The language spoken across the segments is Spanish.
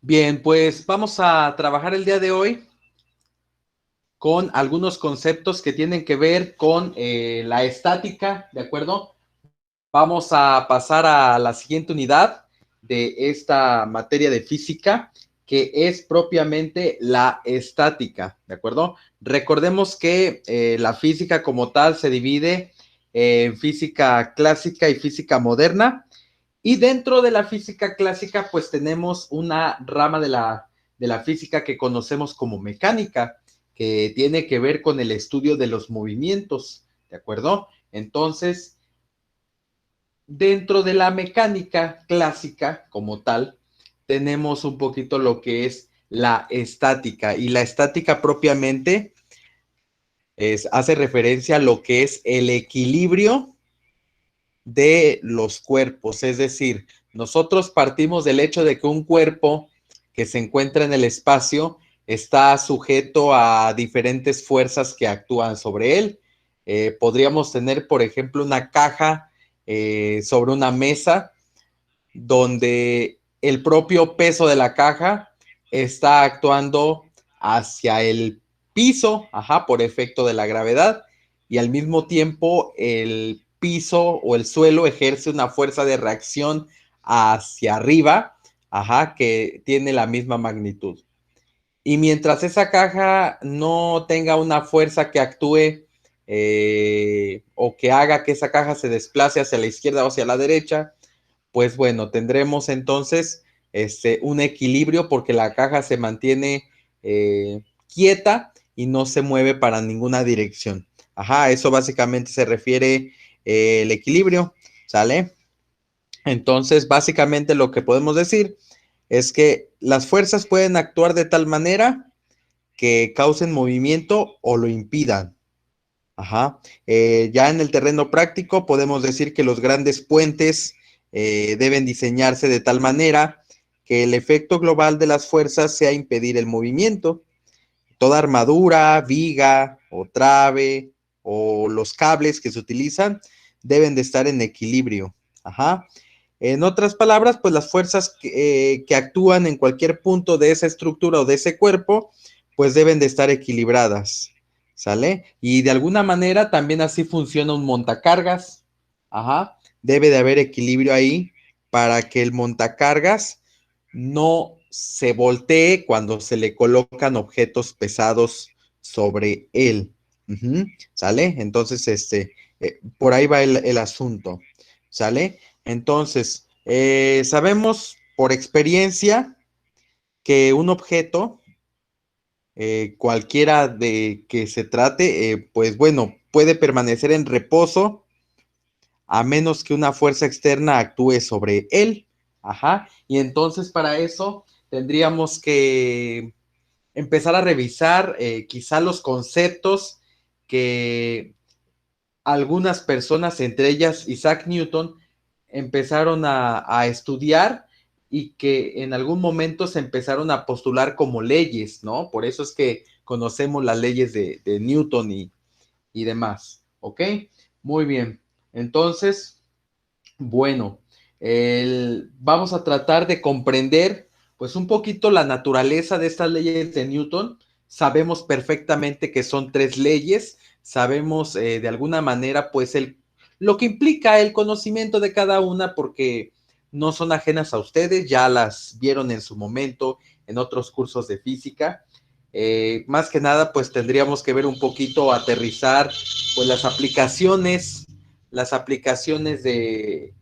Bien, pues vamos a trabajar el día de hoy con algunos conceptos que tienen que ver con la estática, ¿de acuerdo? Vamos a pasar a la siguiente unidad de esta materia de física, que es propiamente la estática, ¿de acuerdo? Recordemos que la física como tal se divide en física clásica y física moderna. Y dentro de la física clásica, pues tenemos una rama de la física que conocemos como mecánica, que tiene que ver con el estudio de los movimientos, ¿de acuerdo? Entonces, dentro de la mecánica clásica como tal, tenemos un poquito lo que es la estática, y la estática propiamente hace referencia a lo que es el equilibrio de los cuerpos, es decir, nosotros partimos del hecho de que un cuerpo que se encuentra en el espacio está sujeto a diferentes fuerzas que actúan sobre él. Podríamos tener, por ejemplo, una caja sobre una mesa donde el propio peso de la caja está actuando hacia el piso, por efecto de la gravedad, y al mismo tiempo el piso o el suelo ejerce una fuerza de reacción hacia arriba, que tiene la misma magnitud. Y mientras esa caja no tenga una fuerza que actúe o que haga que esa caja se desplace hacia la izquierda o hacia la derecha, pues bueno, tendremos entonces un equilibrio porque la caja se mantiene quieta y no se mueve para ninguna dirección. Eso básicamente se refiere el equilibrio, ¿sale? Entonces, básicamente lo que podemos decir es que las fuerzas pueden actuar de tal manera que causen movimiento o lo impidan. Ya en el terreno práctico podemos decir que los grandes puentes deben diseñarse de tal manera que el efecto global de las fuerzas sea impedir el movimiento. Toda armadura, viga o trave o los cables que se utilizan deben de estar en equilibrio. En otras palabras, pues las fuerzas que actúan en cualquier punto de esa estructura o de ese cuerpo, pues deben de estar equilibradas, ¿sale? Y de alguna manera también así funciona un montacargas, debe de haber equilibrio ahí para que el montacargas no se voltee cuando se le colocan objetos pesados sobre él, ¿sale? Entonces, por ahí va el asunto, ¿sale? Entonces, sabemos por experiencia que un objeto, cualquiera de que se trate, pues bueno, puede permanecer en reposo a menos que una fuerza externa actúe sobre él. Y entonces para eso tendríamos que empezar a revisar quizá los conceptos que algunas personas, entre ellas Isaac Newton, empezaron a estudiar y que en algún momento se empezaron a postular como leyes, ¿no? Por eso es que conocemos las leyes de Newton y demás, ¿ok? Muy bien. Entonces, bueno, vamos a tratar de comprender pues un poquito la naturaleza de estas leyes de Newton. Sabemos perfectamente que son tres leyes, sabemos de alguna manera pues lo que implica el conocimiento de cada una porque no son ajenas a ustedes, ya las vieron en su momento en otros cursos de física. Más que nada pues tendríamos que ver un poquito, aterrizar pues las aplicaciones de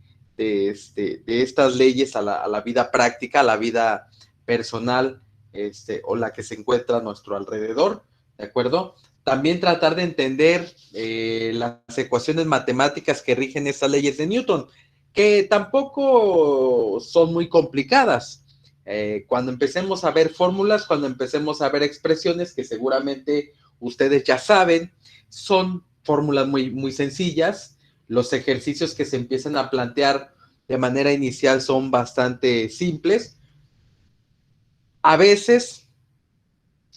estas leyes a la vida práctica, a la vida personal, o la que se encuentra a nuestro alrededor, ¿de acuerdo? También tratar de entender las ecuaciones matemáticas que rigen estas leyes de Newton, que tampoco son muy complicadas. Cuando empecemos a ver fórmulas, cuando empecemos a ver expresiones que seguramente ustedes ya saben, son fórmulas muy, muy sencillas. Los ejercicios que se empiezan a plantear de manera inicial son bastante simples. A veces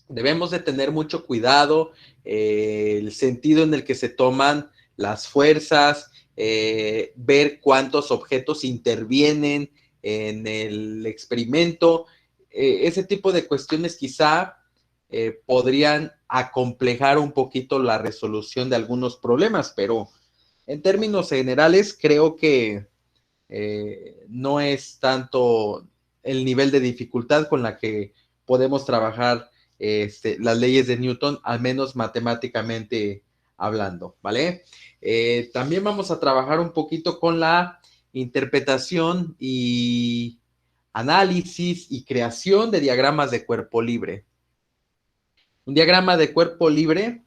debemos de tener mucho cuidado, el sentido en el que se toman las fuerzas, ver cuántos objetos intervienen en el experimento. ese tipo de cuestiones quizá podrían acomplejar un poquito la resolución de algunos problemas, pero en términos generales creo que no es tanto el nivel de dificultad con la que podemos trabajar las leyes de Newton, al menos matemáticamente hablando, ¿vale? También vamos a trabajar un poquito con la interpretación y análisis y creación de diagramas de cuerpo libre. Un diagrama de cuerpo libre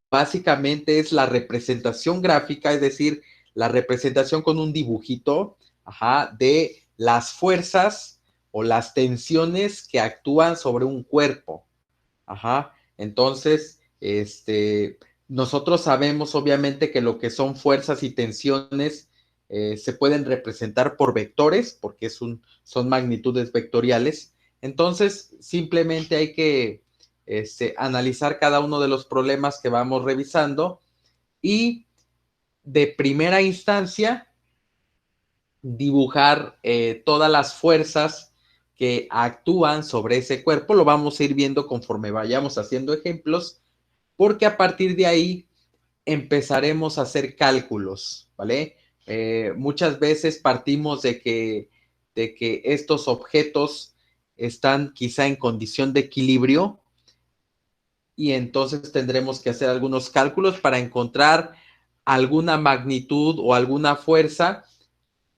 básicamente es la representación gráfica, es decir, la representación con un dibujito, ajá, de las fuerzas o las tensiones que actúan sobre un cuerpo. Ajá. Entonces, nosotros sabemos obviamente que lo que son fuerzas y tensiones se pueden representar por vectores, porque son magnitudes vectoriales. Entonces, simplemente hay que analizar cada uno de los problemas que vamos revisando y de primera instancia dibujar todas las fuerzas que actúan sobre ese cuerpo. Lo vamos a ir viendo conforme vayamos haciendo ejemplos, porque a partir de ahí empezaremos a hacer cálculos, ¿vale? Muchas veces partimos de que estos objetos están quizá en condición de equilibrio y entonces tendremos que hacer algunos cálculos para encontrar alguna magnitud o alguna fuerza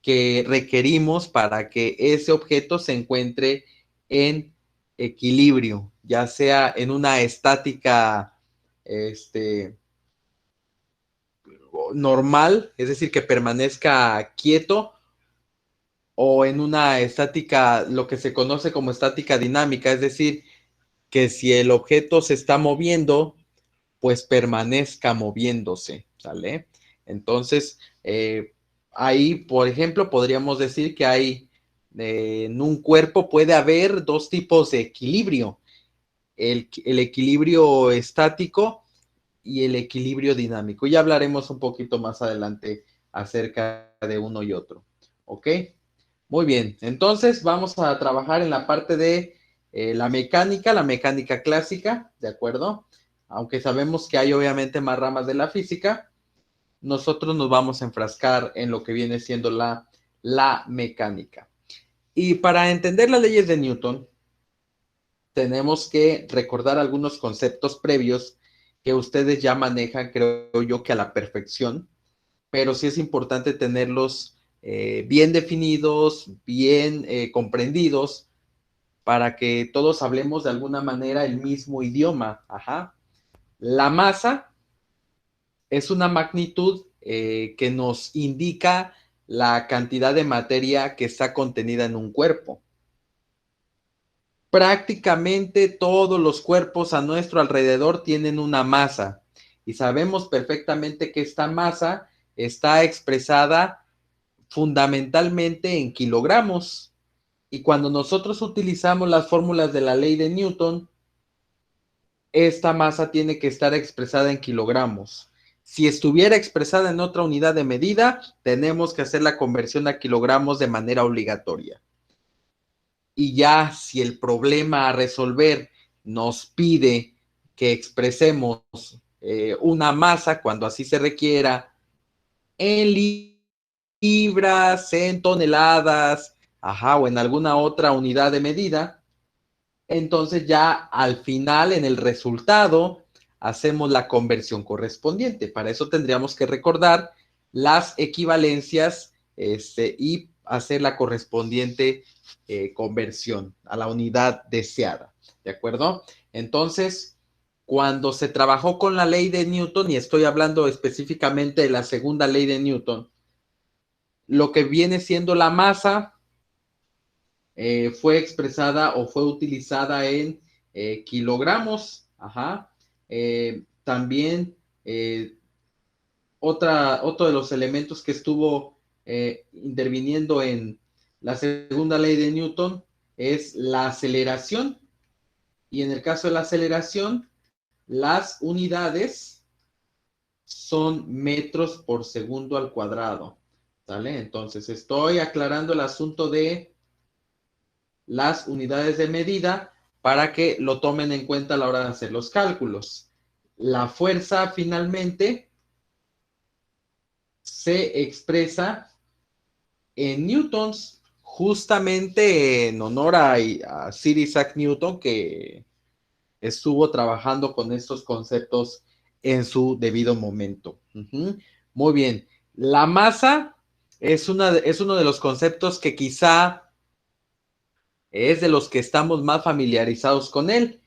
que requerimos para que ese objeto se encuentre en equilibrio, ya sea en una estática normal, es decir, que permanezca quieto, o en una estática, lo que se conoce como estática dinámica, es decir, que si el objeto se está moviendo, pues permanezca moviéndose, ¿sale? Entonces, ahí, por ejemplo, podríamos decir que hay en un cuerpo puede haber dos tipos de equilibrio, el equilibrio estático y el equilibrio dinámico. Ya hablaremos un poquito más adelante acerca de uno y otro, ¿ok? Muy bien, entonces vamos a trabajar en la parte de la mecánica clásica, ¿de acuerdo? Aunque sabemos que hay obviamente más ramas de la física, nosotros nos vamos a enfrascar en lo que viene siendo la mecánica. Y para entender las leyes de Newton, tenemos que recordar algunos conceptos previos que ustedes ya manejan, creo yo, que a la perfección, pero sí es importante tenerlos bien definidos, bien comprendidos, para que todos hablemos de alguna manera el mismo idioma. Ajá. La masa es una magnitud que nos indica la cantidad de materia que está contenida en un cuerpo. Prácticamente todos los cuerpos a nuestro alrededor tienen una masa y sabemos perfectamente que esta masa está expresada fundamentalmente en kilogramos. Y cuando nosotros utilizamos las fórmulas de la ley de Newton, esta masa tiene que estar expresada en kilogramos. Si estuviera expresada en otra unidad de medida, tenemos que hacer la conversión a kilogramos de manera obligatoria. Y ya si el problema a resolver nos pide que expresemos una masa, cuando así se requiera, en libras, en toneladas, ajá, o en alguna otra unidad de medida, entonces ya al final, en el resultado, hacemos la conversión correspondiente. Para eso tendríamos que recordar las equivalencias y hacer la correspondiente conversión a la unidad deseada. ¿De acuerdo? Entonces, cuando se trabajó con la ley de Newton, y estoy hablando específicamente de la segunda ley de Newton, lo que viene siendo la masa fue expresada o fue utilizada en kilogramos. Ajá. También otro de los elementos que estuvo interviniendo en la segunda ley de Newton es la aceleración. Y en el caso de la aceleración, las unidades son metros por segundo al cuadrado. ¿Sale? Entonces estoy aclarando el asunto de las unidades de medida para que lo tomen en cuenta a la hora de hacer los cálculos. La fuerza finalmente se expresa en newtons, justamente en honor a Sir Isaac Newton, que estuvo trabajando con estos conceptos en su debido momento. Muy bien. La masa es uno de los conceptos que quizá es de los que estamos más familiarizados con él,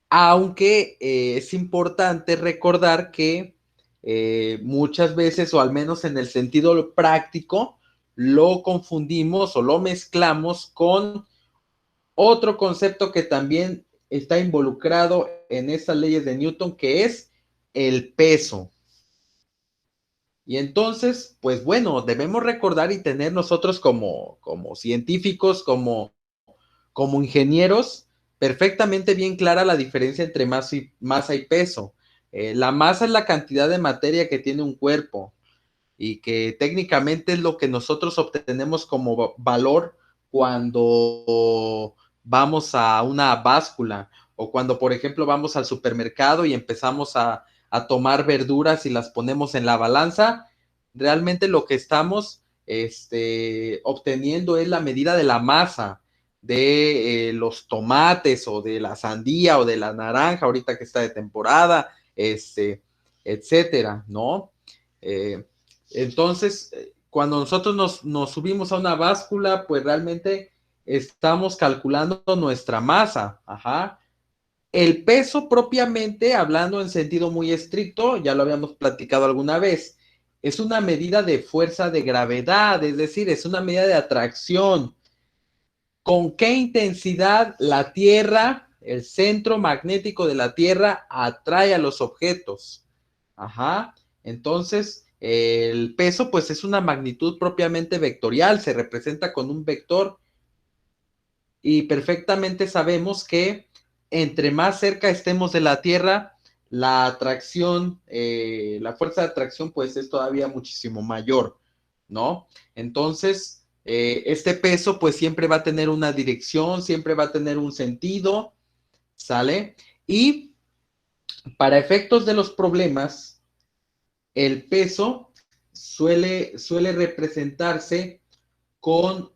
aunque es importante recordar que muchas veces, o al menos en el sentido práctico, lo confundimos o lo mezclamos con otro concepto que también está involucrado en estas leyes de Newton, que es el peso. Y entonces, pues bueno, debemos recordar y tener nosotros como científicos, como ingenieros, perfectamente bien clara la diferencia entre masa y peso. La masa es la cantidad de materia que tiene un cuerpo y que técnicamente es lo que nosotros obtenemos como valor cuando vamos a una báscula o cuando, por ejemplo, vamos al supermercado y empezamos a tomar verduras y las ponemos en la balanza. Realmente lo que estamos obteniendo es la medida de la masa de los tomates o de la sandía o de la naranja, ahorita que está de temporada, etcétera, ¿no? Entonces, cuando nosotros nos subimos a una báscula, pues realmente estamos calculando nuestra masa. Ajá. El peso propiamente, hablando en sentido muy estricto, ya lo habíamos platicado alguna vez, es una medida de fuerza de gravedad, es decir, es una medida de atracción. ¿Con qué intensidad la Tierra, el centro magnético de la Tierra, atrae a los objetos? Ajá. Entonces, el peso, pues es una magnitud propiamente vectorial, se representa con un vector y perfectamente sabemos que entre más cerca estemos de la Tierra, la atracción, la fuerza de atracción, pues es todavía muchísimo mayor, ¿no? Entonces, este peso, pues siempre va a tener una dirección, siempre va a tener un sentido, ¿sale? Y para efectos de los problemas, el peso suele representarse con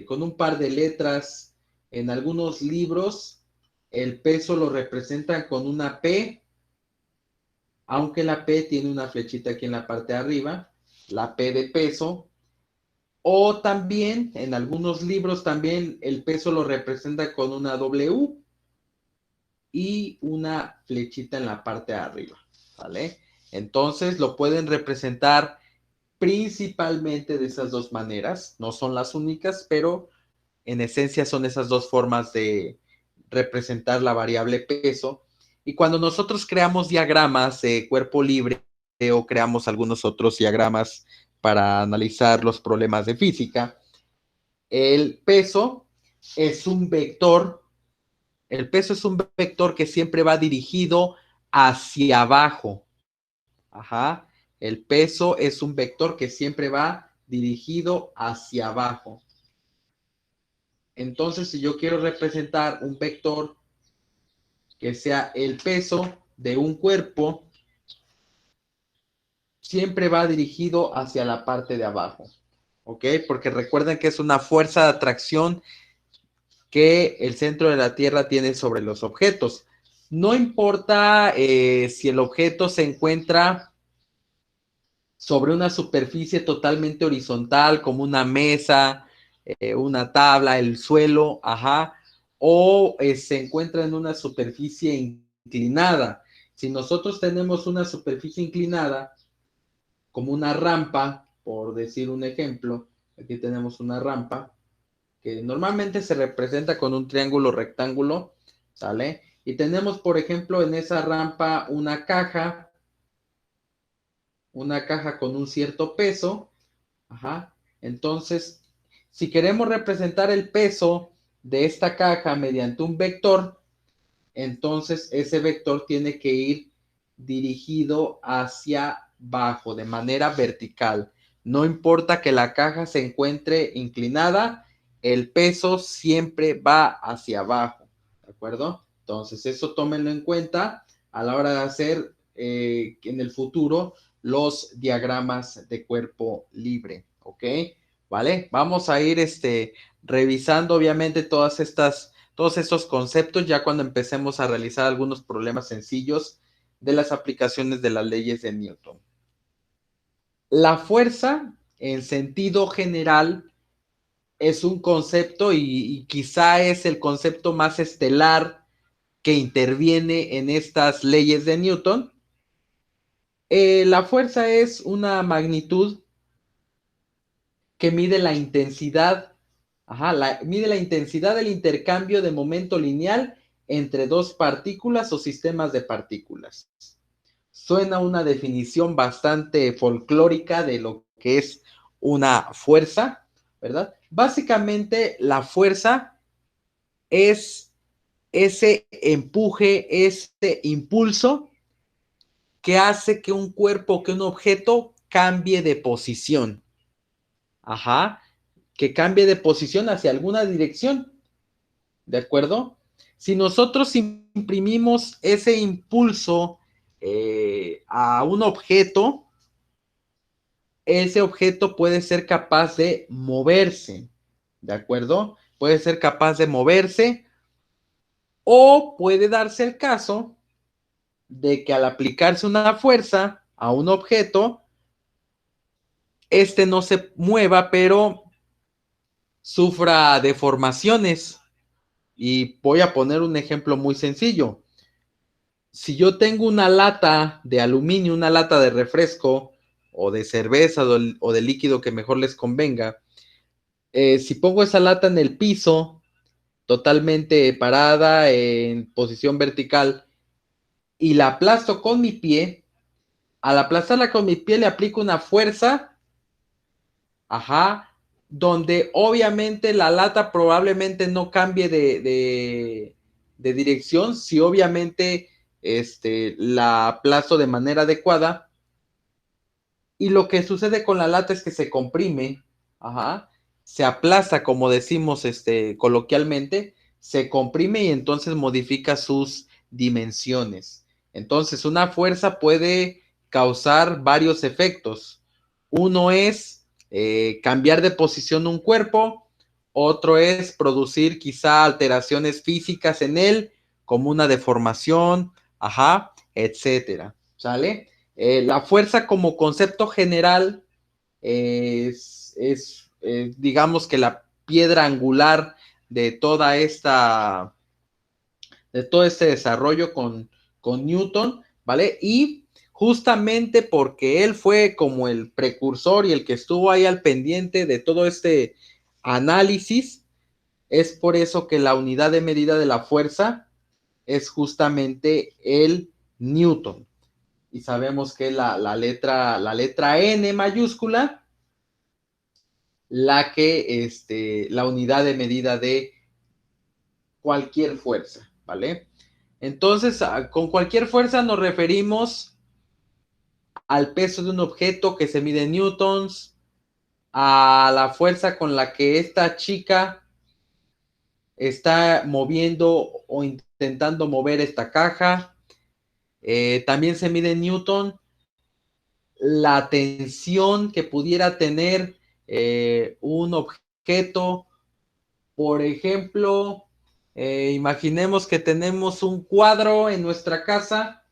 con un par de letras. En algunos libros, el peso lo representan con una P, aunque la P tiene una flechita aquí en la parte de arriba, la P de peso. O también, en algunos libros también el peso lo representa con una W y una flechita en la parte de arriba, ¿vale? Entonces lo pueden representar principalmente de esas dos maneras, no son las únicas, pero en esencia son esas dos formas de representar la variable peso. Y cuando nosotros creamos diagramas de cuerpo libre o creamos algunos otros diagramas para analizar los problemas de física, el peso es un vector, el peso es un vector que siempre va dirigido hacia abajo. Ajá. El peso es un vector que siempre va dirigido hacia abajo. Entonces, si yo quiero representar un vector que sea el peso de un cuerpo, siempre va dirigido hacia la parte de abajo. ¿Ok? Porque recuerden que es una fuerza de atracción que el centro de la Tierra tiene sobre los objetos. No importa si el objeto se encuentra sobre una superficie totalmente horizontal, como una mesa, una tabla, el suelo, ajá, o se encuentra en una superficie inclinada. Si nosotros tenemos una superficie inclinada, como una rampa, por decir un ejemplo, aquí tenemos una rampa, que normalmente se representa con un triángulo rectángulo, ¿sale? Y tenemos, por ejemplo, en esa rampa una caja con un cierto peso. Ajá. Entonces, si queremos representar el peso de esta caja mediante un vector, entonces ese vector tiene que ir dirigido hacia abajo de manera vertical. No importa que la caja se encuentre inclinada, el peso siempre va hacia abajo, ¿de acuerdo? Entonces, eso tómenlo en cuenta a la hora de hacer en el futuro los diagramas de cuerpo libre, ¿ok? ¿Vale? Vamos a ir revisando obviamente todos estos conceptos ya cuando empecemos a realizar algunos problemas sencillos de las aplicaciones de las leyes de Newton. La fuerza, en sentido general, es un concepto y quizá es el concepto más estelar que interviene en estas leyes de Newton. La fuerza es una magnitud que mide la intensidad, mide la intensidad del intercambio de momento lineal entre dos partículas o sistemas de partículas. Suena una definición bastante folclórica de lo que es una fuerza, ¿verdad? Básicamente, la fuerza es ese empuje, ese impulso que hace que un cuerpo, que un objeto cambie de posición. Que cambie de posición hacia alguna dirección. ¿De acuerdo? Si nosotros imprimimos ese impulso a un objeto, ese objeto puede ser capaz de moverse. ¿De acuerdo? Puede ser capaz de moverse o puede darse el caso de que al aplicarse una fuerza a un objeto, no se mueva, pero sufra deformaciones. Y voy a poner un ejemplo muy sencillo. Si yo tengo una lata de aluminio, una lata de refresco o de cerveza o de líquido que mejor les convenga, si pongo esa lata en el piso, totalmente parada en posición vertical, y la aplasto con mi pie, al aplastarla con mi pie le aplico una fuerza, donde obviamente la lata probablemente no cambie de dirección, si obviamente la aplasto de manera adecuada. Y lo que sucede con la lata es que se comprime, se aplasta, como decimos coloquialmente, se comprime y entonces modifica sus dimensiones. Entonces, una fuerza puede causar varios efectos. Uno es cambiar de posición un cuerpo, otro es producir quizá alteraciones físicas en él, como una deformación, etcétera. ¿Sale? La fuerza como concepto general digamos que la piedra angular de de todo este desarrollo con Newton, ¿vale? Y justamente porque él fue como el precursor y el que estuvo ahí al pendiente de todo este análisis, es por eso que la unidad de medida de la fuerza es justamente el Newton. Y sabemos que la letra N mayúscula, la unidad de medida de cualquier fuerza, ¿vale? Entonces, con cualquier fuerza nos referimos al peso de un objeto que se mide en newtons, a la fuerza con la que esta chica está moviendo o intentando mover esta caja. También se mide en newton la tensión que pudiera tener un objeto. Por ejemplo, imaginemos que tenemos un cuadro en nuestra casa.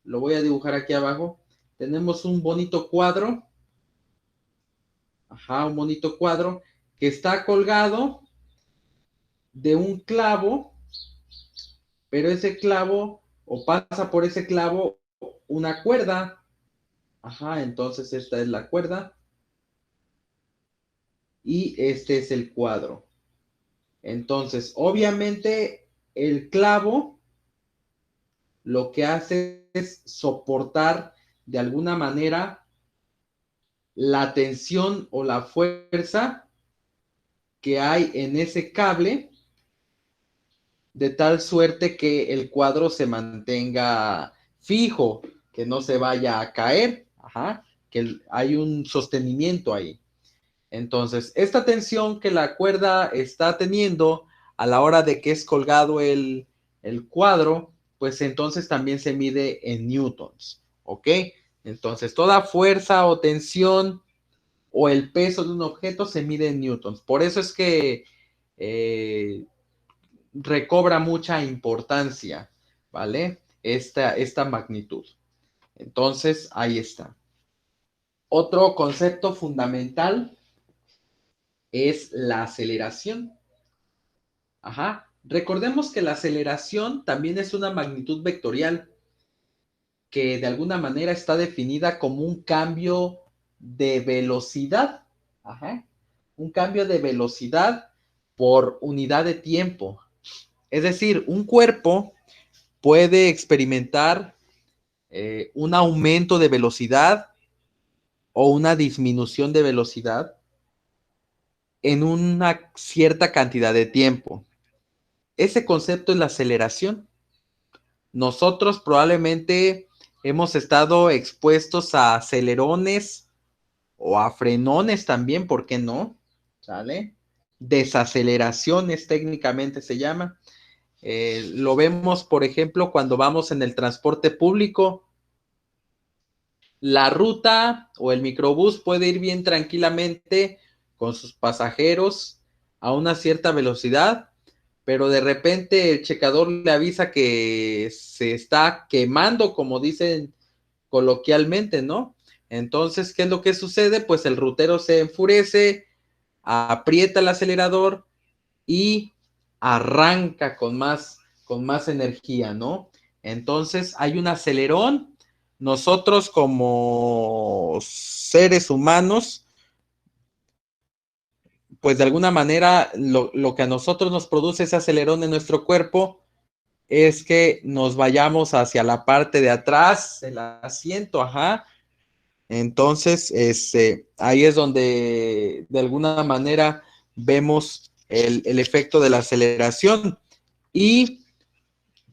Lo voy a dibujar aquí abajo. Tenemos un bonito cuadro. Un bonito cuadro que está colgado de un clavo, pero ese clavo, o pasa por ese clavo una cuerda. Entonces esta es la cuerda y este es el cuadro. Entonces, obviamente, el clavo lo que hace es soportar de alguna manera la tensión o la fuerza que hay en ese cable, de tal suerte que el cuadro se mantenga fijo, que no se vaya a caer, que hay un sostenimiento ahí. Entonces, esta tensión que la cuerda está teniendo a la hora de que es colgado el cuadro, pues entonces también se mide en newtons, ¿ok? Entonces, toda fuerza o tensión o el peso de un objeto se mide en newtons. Por eso es que recobra mucha importancia, ¿vale? Esta magnitud. Entonces, ahí está. Otro concepto fundamental es la aceleración. Ajá. Recordemos que la aceleración también es una magnitud vectorial que de alguna manera está definida como un cambio de velocidad. Ajá. Un cambio de velocidad por unidad de tiempo. Es decir, un cuerpo puede experimentar un aumento de velocidad o una disminución de velocidad en una cierta cantidad de tiempo. Ese concepto es la aceleración. Nosotros probablemente hemos estado expuestos a acelerones o a frenones también, ¿por qué no? ¿Sale? Desaceleraciones técnicamente se llama. Lo vemos, por ejemplo, cuando vamos en el transporte público. La ruta o el microbús puede ir bien tranquilamente con sus pasajeros a una cierta velocidad, pero de repente el checador le avisa que se está quemando, como dicen coloquialmente, ¿no? Entonces, ¿qué es lo que sucede? Pues el rutero se enfurece, aprieta el acelerador y arranca con más energía, ¿no? Entonces hay un acelerón. Nosotros como seres humanos, pues de alguna manera lo que a nosotros nos produce ese acelerón en nuestro cuerpo es que nos vayamos hacia la parte de atrás del asiento, ajá. Entonces, ahí es donde de alguna manera vemos el efecto de la aceleración. Y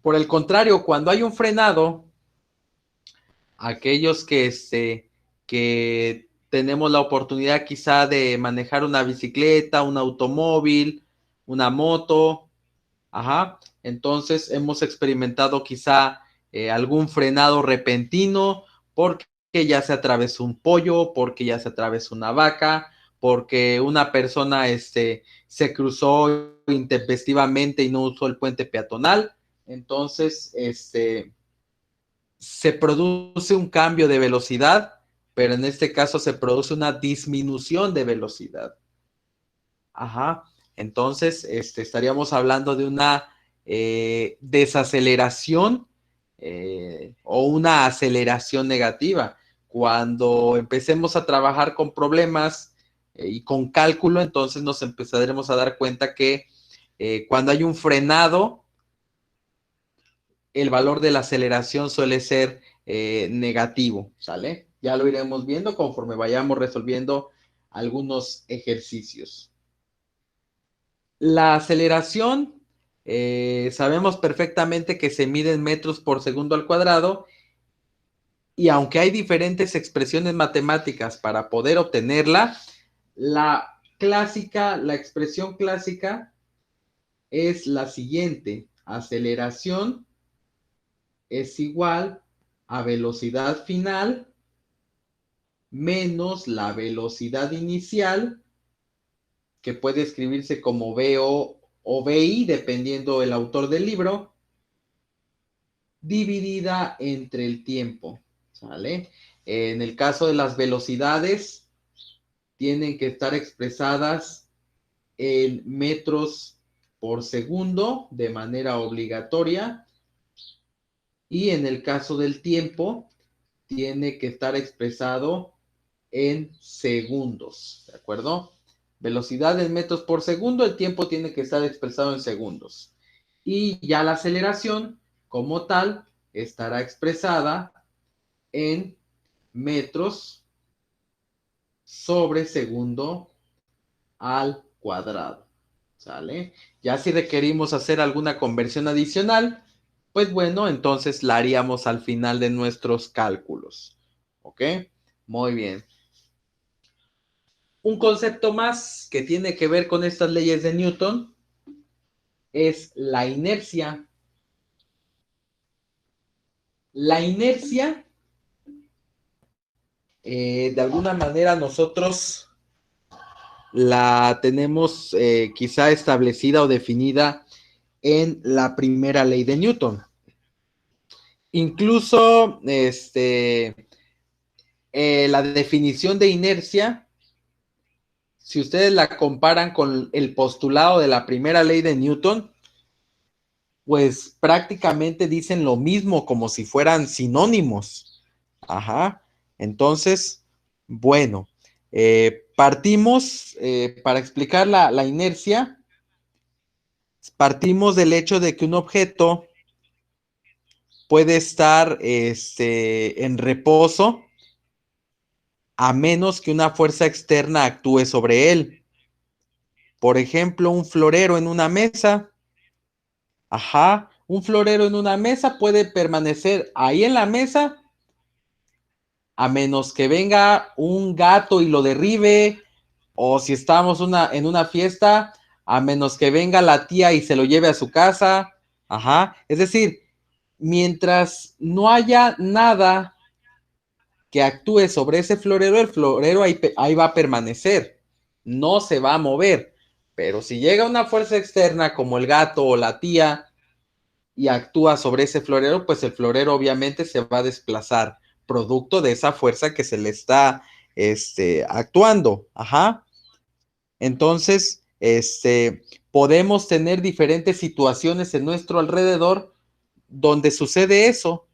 por el contrario, cuando hay un frenado, aquellos que tenemos la oportunidad quizá de manejar una bicicleta, un automóvil, una moto, ajá, entonces hemos experimentado quizá algún frenado repentino porque ya se atravesó un pollo, porque ya se atravesó una vaca, porque una persona se cruzó intempestivamente y no usó el puente peatonal. Entonces, se produce un cambio de velocidad, pero en este caso se produce una disminución de velocidad. Ajá. Entonces, estaríamos hablando de una desaceleración o una aceleración negativa. Cuando empecemos a trabajar con problemas y con cálculo, entonces nos empezaremos a dar cuenta que cuando hay un frenado, el valor de la aceleración suele ser negativo, ¿sale? Ya lo iremos viendo conforme vayamos resolviendo algunos ejercicios. La aceleración, sabemos perfectamente que se mide en metros por segundo al cuadrado y aunque hay diferentes expresiones matemáticas para poder obtenerla, la expresión clásica es la siguiente: aceleración es igual a velocidad final menos la velocidad inicial, que puede escribirse como VO o VI, dependiendo el autor del libro, dividida entre el tiempo, ¿sale? En el caso de las velocidades, tienen que estar expresadas en metros por segundo de manera obligatoria, y en el caso del tiempo, tiene que estar expresado en segundos, ¿de acuerdo? Velocidad en metros por segundo, el tiempo tiene que estar expresado en segundos. Y ya la aceleración, como tal, estará expresada en metros sobre segundo al cuadrado, ¿sale? Ya si requerimos hacer alguna conversión adicional, pues bueno, entonces la haríamos al final de nuestros cálculos, ¿ok? Muy bien. Un concepto más que tiene que ver con estas leyes de Newton es la inercia. La inercia, de alguna manera nosotros la tenemos quizá establecida o definida en la primera ley de Newton. Incluso la definición de inercia, si ustedes la comparan con el postulado de la primera ley de Newton, pues prácticamente dicen lo mismo, como si fueran sinónimos. Ajá. Entonces, bueno, partimos, para explicar la inercia, partimos del hecho de que un objeto puede estar en reposo a menos que una fuerza externa actúe sobre él. Por ejemplo, un florero en una mesa. Ajá, un florero en una mesa puede permanecer ahí en la mesa a menos que venga un gato y lo derribe, o si estamos en una fiesta, a menos que venga la tía y se lo lleve a su casa. Ajá, es decir, mientras no haya nada que actúe sobre ese florero, el florero ahí va a permanecer, no se va a mover. Pero si llega una fuerza externa como el gato o la tía y actúa sobre ese florero, pues el florero obviamente se va a desplazar, producto de esa fuerza que se le está actuando. Ajá. Entonces, podemos tener diferentes situaciones en nuestro alrededor donde sucede eso,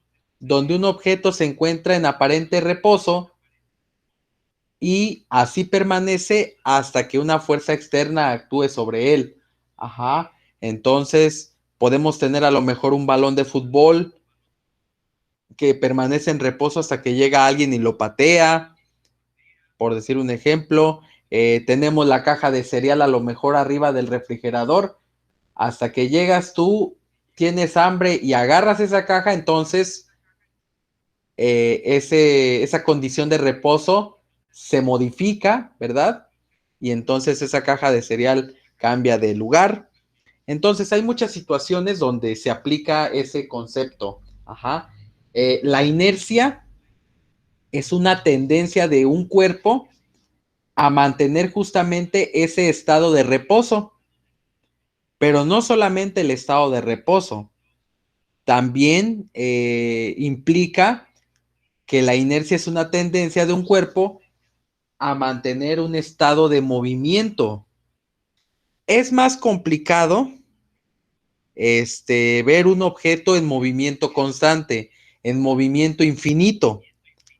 donde un objeto se encuentra en aparente reposo y así permanece hasta que una fuerza externa actúe sobre él. Ajá. Entonces, podemos tener a lo mejor un balón de fútbol que permanece en reposo hasta que llega alguien y lo patea, por decir un ejemplo. Tenemos la caja de cereal a lo mejor arriba del refrigerador, hasta que llegas tú, tienes hambre y agarras esa caja, entonces esa condición de reposo se modifica, ¿verdad? Y entonces esa caja de cereal cambia de lugar. Entonces hay muchas situaciones donde se aplica ese concepto. Ajá. La inercia es una tendencia de un cuerpo a mantener justamente ese estado de reposo, pero no solamente el estado de reposo, también implica que la inercia es una tendencia de un cuerpo a mantener un estado de movimiento. Es más complicado ver un objeto en movimiento constante, en movimiento infinito.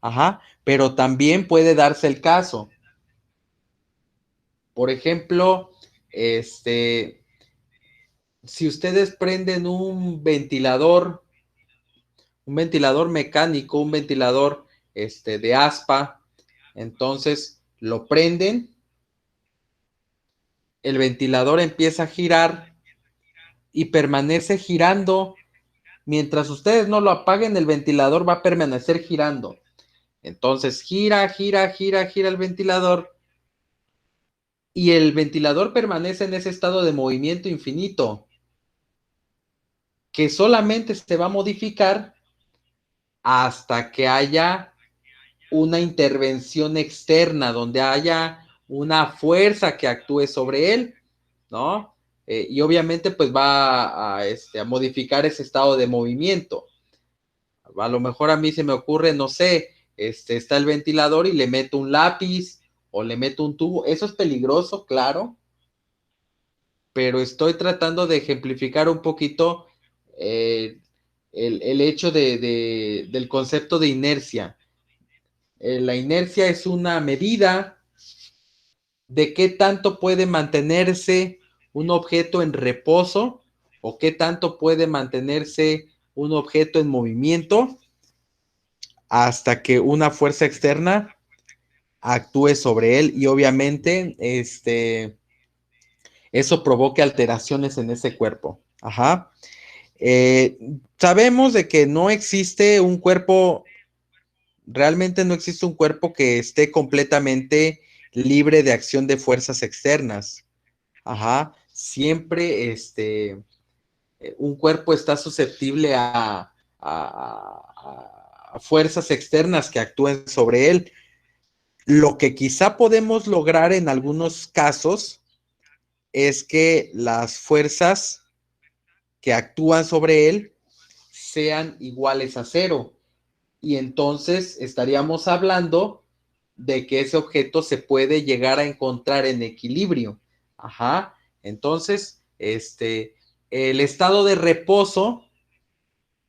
Ajá, pero también puede darse el caso. Por ejemplo, si ustedes prenden un ventilador mecánico, un ventilador de aspa, entonces lo prenden, el ventilador empieza a girar y permanece girando. Mientras ustedes no lo apaguen, el ventilador va a permanecer girando. Entonces gira, gira, gira, gira el ventilador y el ventilador permanece en ese estado de movimiento infinito que solamente se va a modificar hasta que haya una intervención externa, donde haya una fuerza que actúe sobre él, ¿no? Y obviamente pues va a modificar ese estado de movimiento. A lo mejor a mí se me ocurre, no sé, está el ventilador y le meto un lápiz o le meto un tubo. Eso es peligroso, claro, pero estoy tratando de ejemplificar un poquito eh, el hecho del concepto de inercia. La inercia es una medida de qué tanto puede mantenerse un objeto en reposo o qué tanto puede mantenerse un objeto en movimiento hasta que una fuerza externa actúe sobre él y obviamente eso provoque alteraciones en ese cuerpo. Ajá. Eh, Sabemos de que no existe un cuerpo, realmente no existe un cuerpo que esté completamente libre de acción de fuerzas externas. Ajá, siempre un cuerpo está susceptible a fuerzas externas que actúen sobre él. Lo que quizá podemos lograr en algunos casos es que las fuerzas que actúan sobre él sean iguales a cero. Y entonces estaríamos hablando de que ese objeto se puede llegar a encontrar en equilibrio. Ajá. Entonces, el estado de reposo,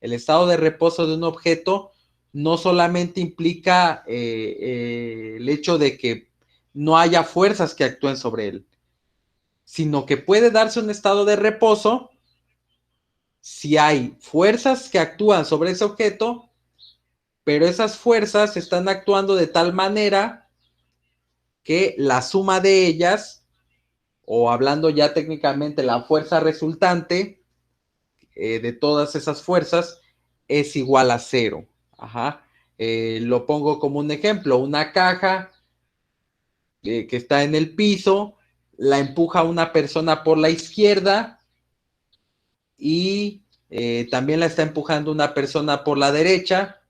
el estado de reposo de un objeto no solamente implica el hecho de que no haya fuerzas que actúen sobre él, sino que puede darse un estado de reposo si hay fuerzas que actúan sobre ese objeto, pero esas fuerzas están actuando de tal manera que la suma de ellas, o hablando ya técnicamente, la fuerza resultante de todas esas fuerzas es igual a cero. Ajá. Lo pongo como un ejemplo, una caja que está en el piso, la empuja una persona por la izquierda y también la está empujando una persona por la derecha.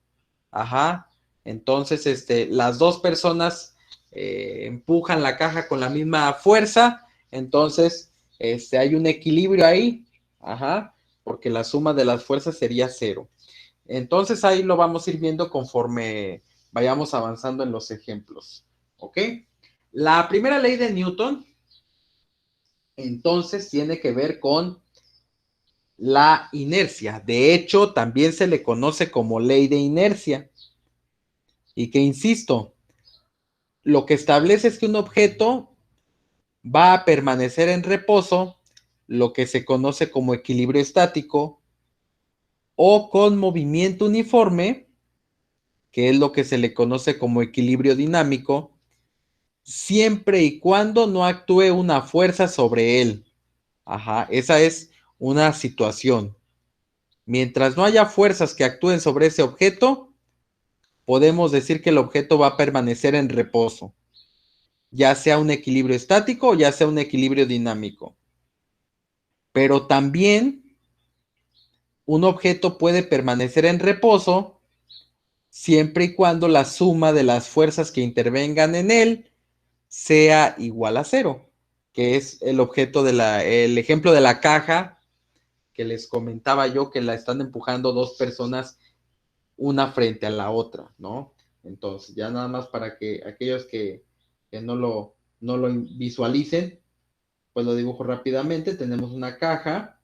Ajá. Entonces, las dos personas empujan la caja con la misma fuerza. Entonces, hay un equilibrio ahí. Ajá. Porque la suma de las fuerzas sería cero. Entonces, ahí lo vamos a ir viendo conforme vayamos avanzando en los ejemplos. ¿Ok? La primera ley de Newton, entonces, tiene que ver con la inercia. De hecho, también se le conoce como ley de inercia. Y que, insisto, lo que establece es que un objeto va a permanecer en reposo, lo que se conoce como equilibrio estático, o con movimiento uniforme, que es lo que se le conoce como equilibrio dinámico, siempre y cuando no actúe una fuerza sobre él. Ajá, esa es una situación. Mientras no haya fuerzas que actúen sobre ese objeto, podemos decir que el objeto va a permanecer en reposo, ya sea un equilibrio estático o ya sea un equilibrio dinámico. Pero también un objeto puede permanecer en reposo siempre y cuando la suma de las fuerzas que intervengan en él sea igual a cero, que es el objeto el ejemplo de la caja que les comentaba yo, que la están empujando dos personas una frente a la otra, ¿no? Entonces, ya nada más para que aquellos que no lo visualicen, pues lo dibujo rápidamente. Tenemos una caja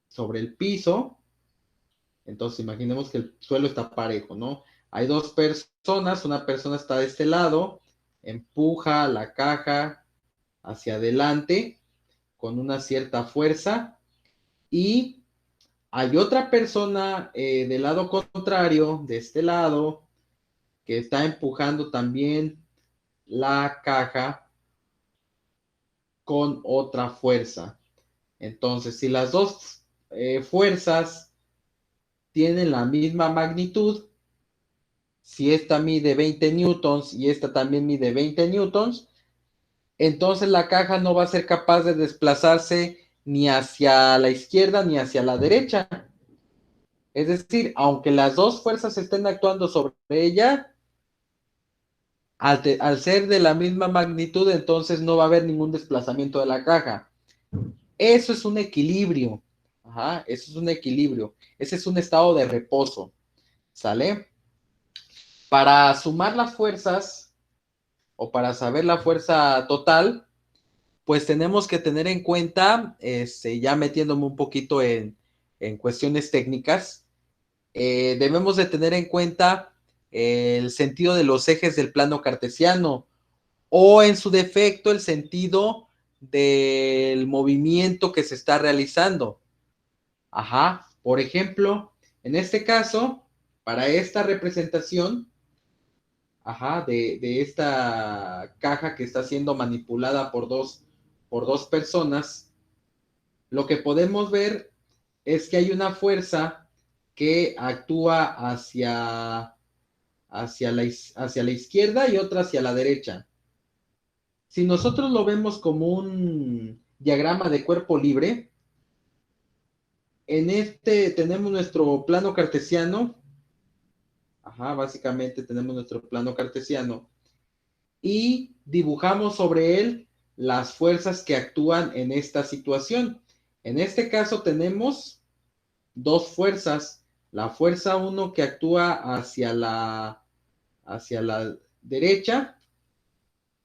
sobre el piso. Entonces, imaginemos que el suelo está parejo, ¿no? Hay dos personas, una persona está de este lado, empuja la caja hacia adelante con una cierta fuerza y hay otra persona del lado contrario, de este lado, que está empujando también la caja con otra fuerza. Entonces, si las dos fuerzas tienen la misma magnitud, si esta mide 20 newtons y esta también mide 20 newtons, entonces la caja no va a ser capaz de desplazarse ni hacia la izquierda ni hacia la derecha. Es decir, aunque las dos fuerzas estén actuando sobre ella, al ser de la misma magnitud, entonces no va a haber ningún desplazamiento de la caja. Eso es un equilibrio. Ajá, eso es un equilibrio. Ese es un estado de reposo. ¿Sale? Para sumar las fuerzas o para saber la fuerza total, pues tenemos que tener en cuenta, ya metiéndome un poquito en cuestiones técnicas, debemos de tener en cuenta el sentido de los ejes del plano cartesiano o en su defecto el sentido del movimiento que se está realizando. Ajá, por ejemplo, en este caso, para esta representación, ajá, de esta caja que está siendo manipulada por dos personas, lo que podemos ver es que hay una fuerza que actúa hacia la izquierda y otra hacia la derecha. Si nosotros lo vemos como un diagrama de cuerpo libre, en este tenemos nuestro plano cartesiano. Ajá, básicamente tenemos nuestro plano cartesiano y dibujamos sobre él las fuerzas que actúan en esta situación. En este caso tenemos dos fuerzas. La fuerza 1 que actúa hacia la derecha,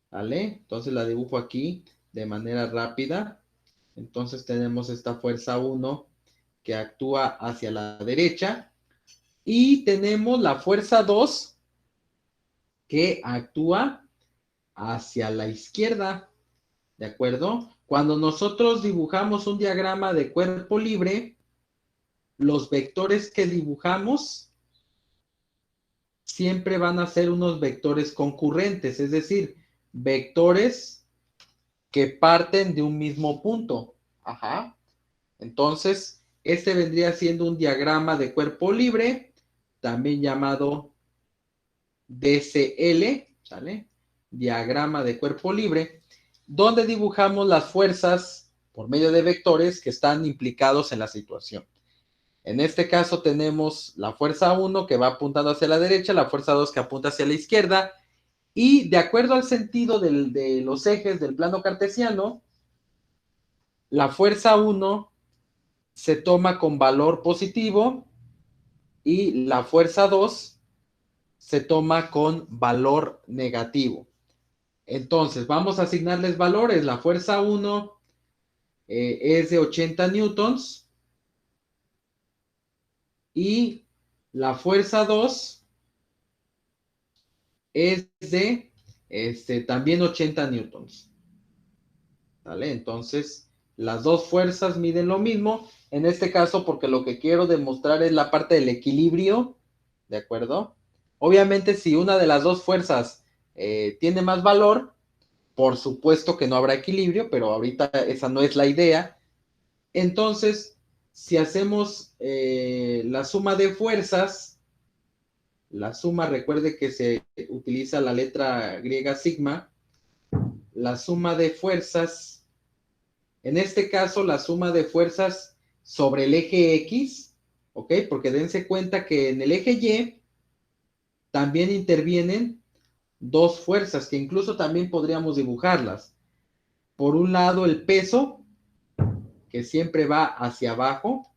¿vale? Entonces la dibujo aquí de manera rápida. Entonces tenemos esta fuerza 1 que actúa hacia la derecha y tenemos la fuerza 2 que actúa hacia la izquierda, ¿de acuerdo? Cuando nosotros dibujamos un diagrama de cuerpo libre, los vectores que dibujamos siempre van a ser unos vectores concurrentes, es decir, vectores que parten de un mismo punto. Ajá. Entonces, este vendría siendo un diagrama de cuerpo libre, también llamado DCL, ¿sale? Diagrama de cuerpo libre, donde dibujamos las fuerzas por medio de vectores que están implicados en la situación. En este caso tenemos la fuerza 1 que va apuntando hacia la derecha, la fuerza 2 que apunta hacia la izquierda, y de acuerdo al sentido de los ejes del plano cartesiano, la fuerza 1 se toma con valor positivo y la fuerza 2 se toma con valor negativo. Entonces, vamos a asignarles valores. La fuerza 1 es de 80 newtons y la fuerza 2 es de también 80 newtons. ¿Vale? Entonces, las dos fuerzas miden lo mismo. En este caso, porque lo que quiero demostrar es la parte del equilibrio, ¿de acuerdo? Obviamente, si una de las dos fuerzas tiene más valor, por supuesto que no habrá equilibrio, pero ahorita esa no es la idea. Entonces, si hacemos la suma de fuerzas, la suma, recuerde que se utiliza la letra griega sigma, la suma de fuerzas, en este caso la suma de fuerzas sobre el eje X, ¿ok? Porque dense cuenta que en el eje Y también intervienen dos fuerzas que incluso también podríamos dibujarlas. Por un lado el peso, que siempre va hacia abajo,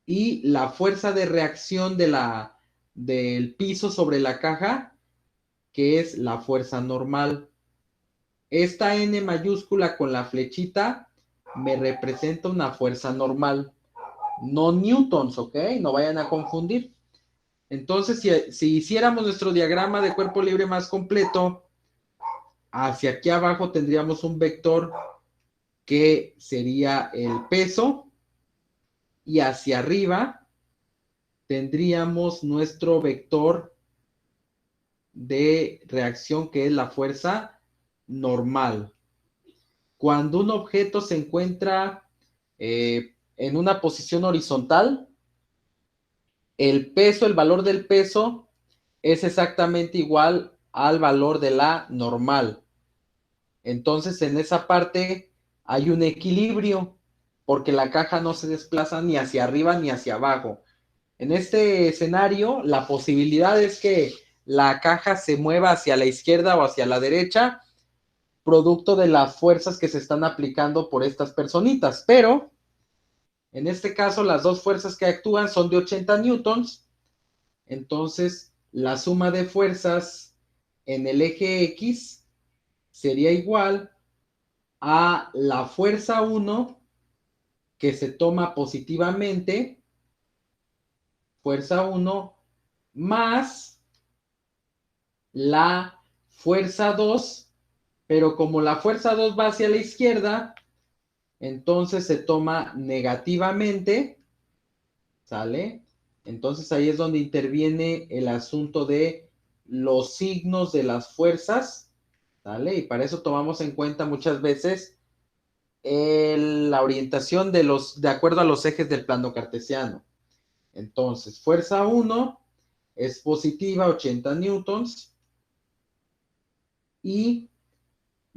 y la fuerza de reacción del piso sobre la caja, que es la fuerza normal. Esta N mayúscula con la flechita me representa una fuerza normal, no newtons, ¿ok? No vayan a confundir. Entonces, si hiciéramos nuestro diagrama de cuerpo libre más completo, hacia aquí abajo tendríamos un vector que sería el peso y hacia arriba tendríamos nuestro vector de reacción que es la fuerza normal. Cuando un objeto se encuentra en una posición horizontal, el peso, el valor del peso es exactamente igual al valor de la normal. Entonces, en esa parte hay un equilibrio porque la caja no se desplaza ni hacia arriba ni hacia abajo. En este escenario, la posibilidad es que la caja se mueva hacia la izquierda o hacia la derecha, producto de las fuerzas que se están aplicando por estas personitas. Pero, en este caso, las dos fuerzas que actúan son de 80 newtons. Entonces, la suma de fuerzas en el eje X sería igual a la fuerza 1 que se toma positivamente, fuerza 1, más la fuerza 2, pero como la fuerza 2 va hacia la izquierda, entonces se toma negativamente, ¿sale? Entonces ahí es donde interviene el asunto de los signos de las fuerzas, ¿sale? Y para eso tomamos en cuenta muchas veces la orientación de acuerdo a los ejes del plano cartesiano. Entonces, fuerza 1 es positiva, 80 newtons, y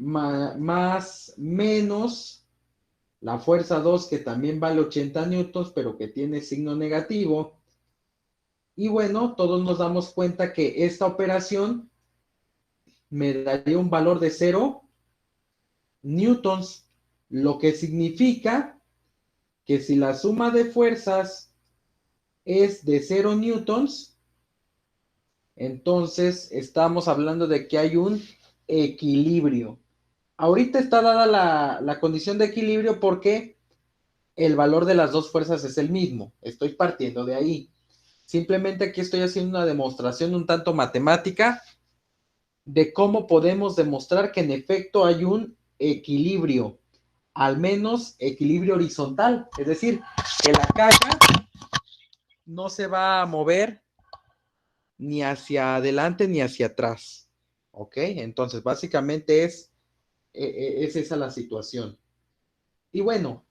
más menos la fuerza 2 que también vale 80 newtons, pero que tiene signo negativo. Y bueno, todos nos damos cuenta que esta operación me daría un valor de 0 newtons, lo que significa que si la suma de fuerzas es de 0 newtons, entonces estamos hablando de que hay un equilibrio. Ahorita está dada la condición de equilibrio porque el valor de las dos fuerzas es el mismo. Estoy partiendo de ahí. Simplemente aquí estoy haciendo una demostración un tanto matemática de cómo podemos demostrar que en efecto hay un equilibrio, al menos equilibrio horizontal, es decir, que la caja no se va a mover ni hacia adelante ni hacia atrás. ¿Ok? Entonces, básicamente es esa la situación. Y bueno,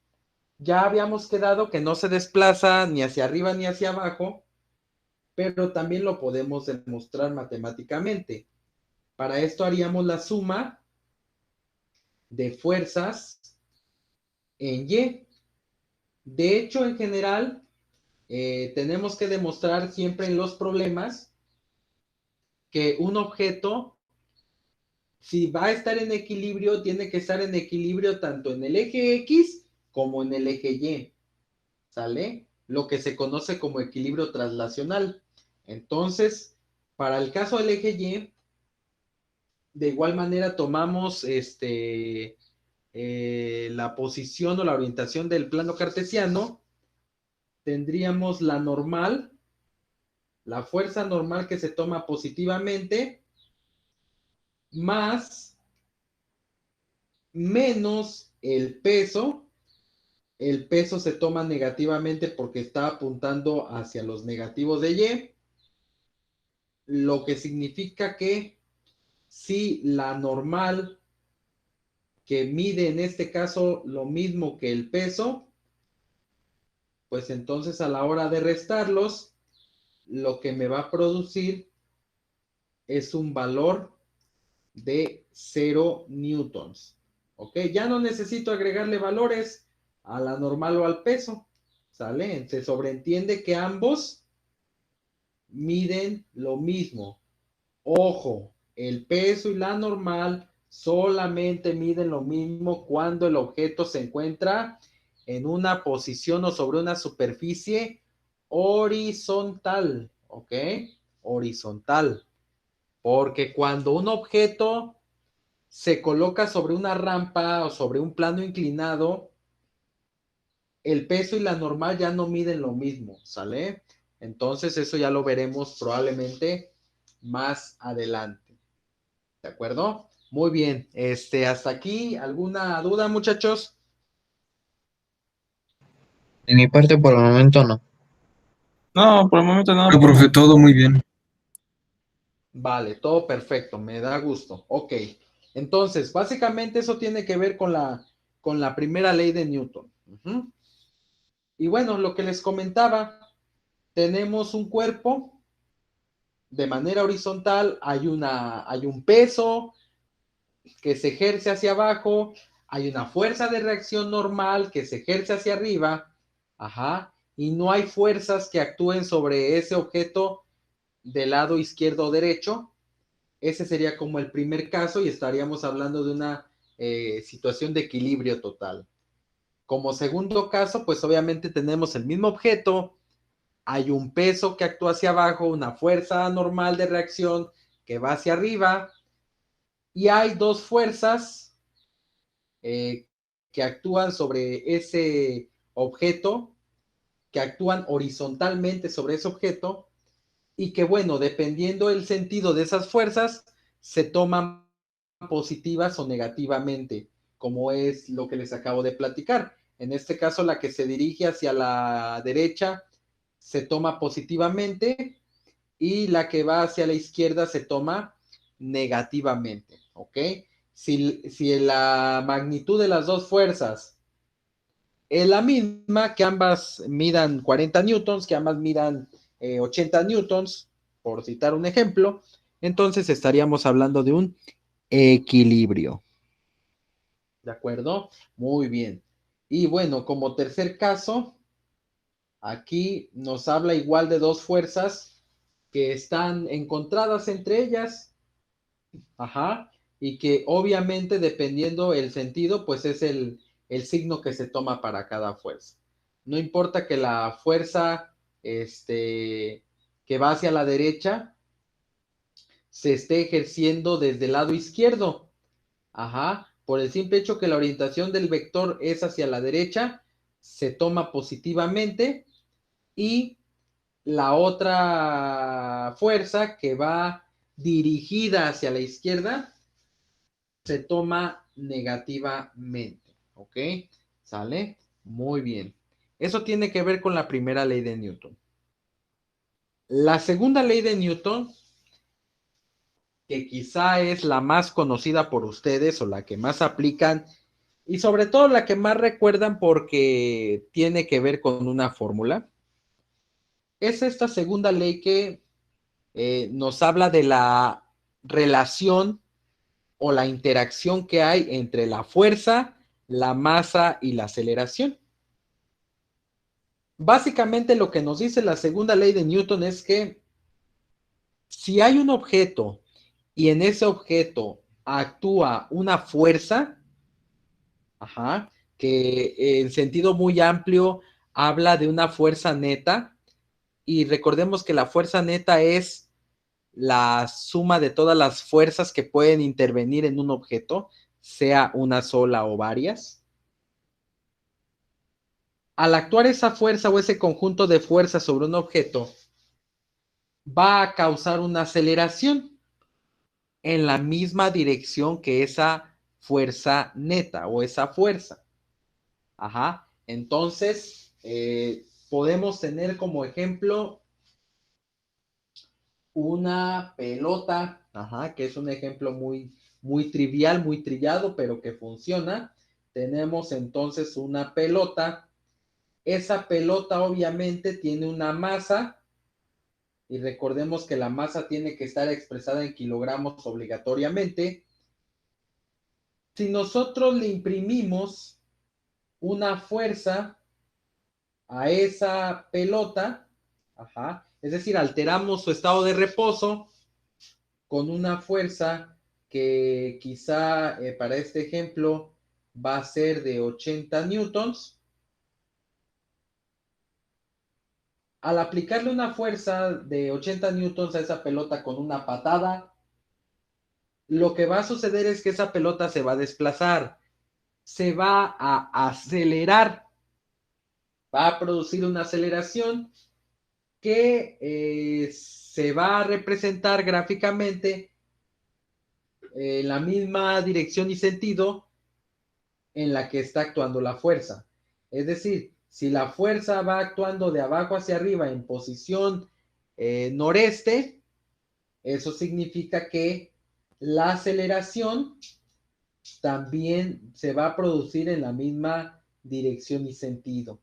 ya habíamos quedado que no se desplaza ni hacia arriba ni hacia abajo, pero también lo podemos demostrar matemáticamente. Para esto haríamos la suma de fuerzas en Y. De hecho, en general, tenemos que demostrar siempre en los problemas que un objeto, si va a estar en equilibrio, tiene que estar en equilibrio tanto en el eje X como en el eje Y. ¿Sale? Lo que se conoce como equilibrio traslacional. Entonces, para el caso del eje Y, de igual manera tomamos la posición o la orientación del plano cartesiano, tendríamos la normal, la fuerza normal que se toma positivamente, más menos el peso se toma negativamente porque está apuntando hacia los negativos de Y, lo que significa que si la normal que mide en este caso lo mismo que el peso, pues entonces a la hora de restarlos, lo que me va a producir es un valor de 0 newtons. ¿Ok? Ya no necesito agregarle valores a la normal o al peso. ¿Sale? Se sobreentiende que ambos miden lo mismo. Ojo, el peso y la normal solamente miden lo mismo cuando el objeto se encuentra en una posición o sobre una superficie horizontal, ¿ok? Horizontal. Porque cuando un objeto se coloca sobre una rampa o sobre un plano inclinado, el peso y la normal ya no miden lo mismo, ¿sale? Entonces eso ya lo veremos probablemente más adelante. ¿De acuerdo? Muy bien. Hasta aquí, ¿alguna duda, muchachos? De mi parte, por el momento no. No, por el momento no, No, profe. profe, todo muy bien. Vale, todo perfecto, me da gusto. Ok. Entonces, básicamente eso tiene que ver con la primera ley de Newton. Ujú. Y bueno, lo que les comentaba, tenemos un cuerpo de manera horizontal, hay un peso que se ejerce hacia abajo, hay una fuerza de reacción normal que se ejerce hacia arriba, ajá, y no hay fuerzas que actúen sobre ese objeto del lado izquierdo o derecho. Ese sería como el primer caso y estaríamos hablando de una situación de equilibrio total. Como segundo caso, pues obviamente tenemos el mismo objeto, hay un peso que actúa hacia abajo, una fuerza normal de reacción que va hacia arriba, y hay dos fuerzas eh, que actúan sobre ese objeto, que actúan horizontalmente sobre ese objeto, y que bueno, dependiendo del sentido de esas fuerzas, se toman positivas o negativamente, como es lo que les acabo de platicar. En este caso, la que se dirige hacia la derecha se toma positivamente y la que va hacia la izquierda se toma negativamente, ¿ok? Si la magnitud de las dos fuerzas es la misma, que ambas midan 40 newtons, que ambas midan 80 newtons, por citar un ejemplo, entonces estaríamos hablando de un equilibrio. ¿De acuerdo? Muy bien. Y bueno, como tercer caso, aquí nos habla igual de dos fuerzas que están encontradas entre ellas. Ajá. Y que obviamente dependiendo el sentido, pues es el signo que se toma para cada fuerza. No importa que la fuerza que va hacia la derecha se esté ejerciendo desde el lado izquierdo. Ajá. Por el simple hecho que la orientación del vector es hacia la derecha, se toma positivamente y la otra fuerza que va dirigida hacia la izquierda se toma negativamente. ¿Ok? ¿Sale? Muy bien. Eso tiene que ver con la primera ley de Newton. La segunda ley de Newton, que quizá es la más conocida por ustedes o la que más aplican y sobre todo la que más recuerdan porque tiene que ver con una fórmula, es esta segunda ley que nos habla de la relación o la interacción que hay entre la fuerza, la masa y la aceleración. Básicamente lo que nos dice la segunda ley de Newton es que si hay un objeto y en ese objeto actúa una fuerza, ajá, que en sentido muy amplio habla de una fuerza neta, y recordemos que la fuerza neta es la suma de todas las fuerzas que pueden intervenir en un objeto, sea una sola o varias. Al actuar esa fuerza o ese conjunto de fuerzas sobre un objeto, va a causar una aceleración en la misma dirección que esa fuerza neta o esa fuerza. Ajá. Entonces, podemos tener como ejemplo una pelota, ajá, que es un ejemplo muy trivial, muy trillado, pero que funciona. Tenemos entonces una pelota. Esa pelota obviamente tiene una masa y recordemos que la masa tiene que estar expresada en kilogramos obligatoriamente. Si nosotros le imprimimos una fuerza a esa pelota, ajá, es decir, alteramos su estado de reposo con una fuerza que quizá para este ejemplo va a ser de 80 newtons. Al aplicarle una fuerza de 80 newtons a esa pelota con una patada, lo que va a suceder es que esa pelota se va a desplazar, se va a acelerar, va a producir una aceleración que se va a representar gráficamente en la misma dirección y sentido en la que está actuando la fuerza. Es decir, si la fuerza va actuando de abajo hacia arriba en posición noreste, eso significa que la aceleración también se va a producir en la misma dirección y sentido.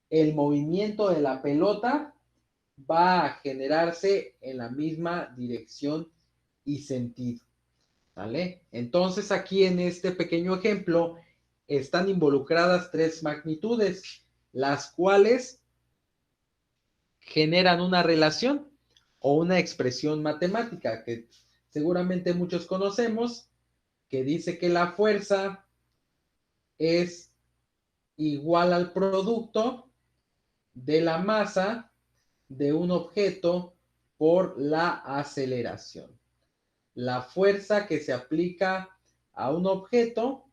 El movimiento de la pelota va a generarse en la misma dirección y sentido. ¿Vale? Entonces aquí en este pequeño ejemplo están involucradas tres magnitudes, las cuales generan una relación o una expresión matemática que seguramente muchos conocemos, que dice que la fuerza es igual al producto de la masa de un objeto por la aceleración. La fuerza que se aplica a un objeto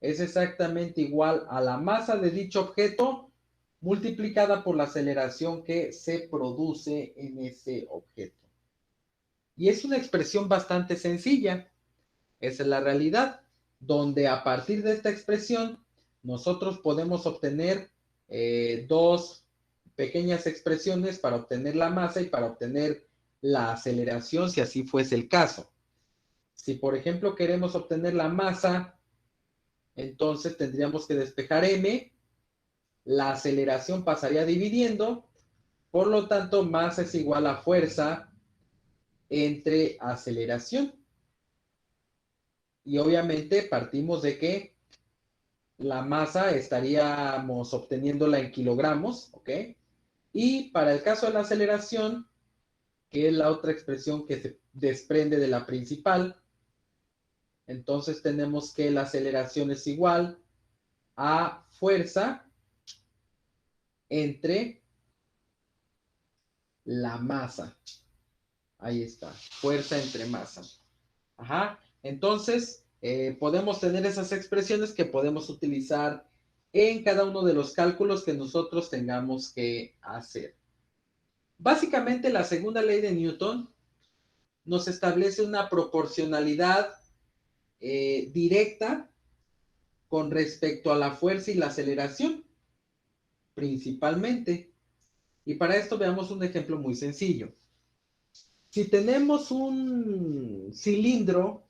es exactamente igual a la masa de dicho objeto multiplicada por la aceleración que se produce en ese objeto. Y es una expresión bastante sencilla, esa es la realidad, donde a partir de esta expresión nosotros podemos obtener dos pequeñas expresiones para obtener la masa y para obtener la aceleración, si así fuese el caso. Si por ejemplo queremos obtener la masa, entonces tendríamos que despejar m, la aceleración pasaría dividiendo, por lo tanto masa es igual a fuerza entre aceleración. Y obviamente partimos de que la masa estaríamos obteniéndola en kilogramos, ¿ok? Y para el caso de la aceleración, que es la otra expresión que se desprende de la principal, entonces tenemos que la aceleración es igual a fuerza entre la masa. Ahí está, fuerza entre masa. Ajá. Entonces, podemos tener esas expresiones que podemos utilizar en cada uno de los cálculos que nosotros tengamos que hacer. Básicamente, la segunda ley de Newton nos establece una proporcionalidad directa con respecto a la fuerza y la aceleración, principalmente. Y para esto veamos un ejemplo muy sencillo. Si tenemos un cilindro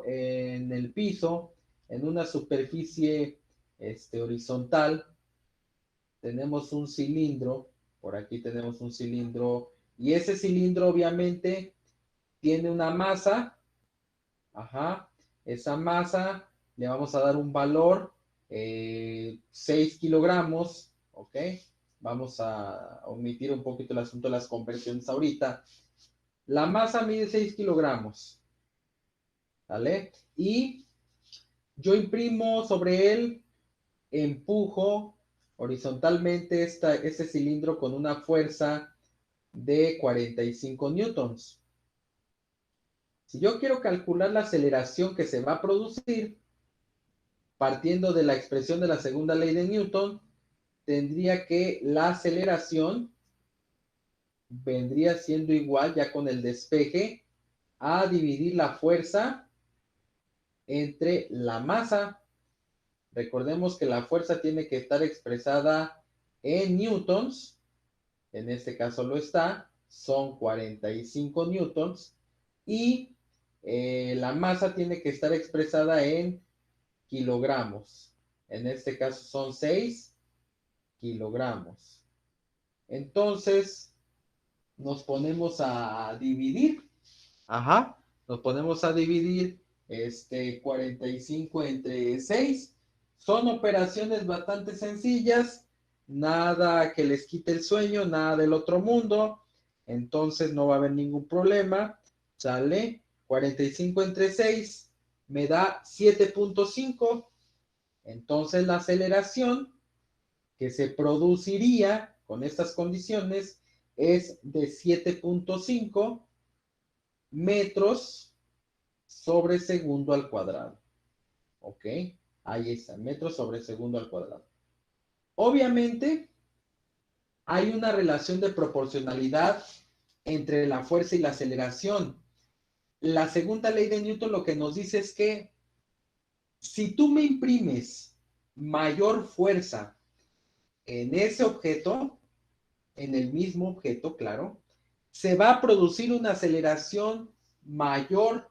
en el piso, en una superficie horizontal. Tenemos un cilindro, por aquí tenemos un cilindro, y ese cilindro obviamente tiene una masa. Ajá, esa masa le vamos a dar un valor, 6 kilogramos, ¿ok? Vamos a omitir un poquito el asunto de las conversiones ahorita. La masa mide 6 kilogramos. ¿Vale? Y yo imprimo sobre él, empujo horizontalmente este cilindro con una fuerza de 45 newtons. Si yo quiero calcular la aceleración que se va a producir, partiendo de la expresión de la segunda ley de Newton, tendría que la aceleración vendría siendo igual, ya con el despeje, a dividir la fuerza entre la masa. Recordemos que la fuerza tiene que estar expresada en newtons, en este caso lo está, son 45 newtons, y la masa tiene que estar expresada en kilogramos, en este caso son 6 kilogramos. Entonces, nos ponemos a dividir, ajá, nos ponemos a dividir 45 entre 6. Son operaciones bastante sencillas, nada que les quite el sueño, nada del otro mundo, entonces no va a haber ningún problema. Sale 45 entre 6 me da 7.5. Entonces la aceleración que se produciría con estas condiciones es de 7.5 metros sobre segundo al cuadrado. ¿Ok? Ahí está, metros sobre segundo al cuadrado. Obviamente, hay una relación de proporcionalidad entre la fuerza y la aceleración. La segunda ley de Newton lo que nos dice es que si tú me imprimes mayor fuerza en ese objeto, en el mismo objeto, claro, se va a producir una aceleración mayor.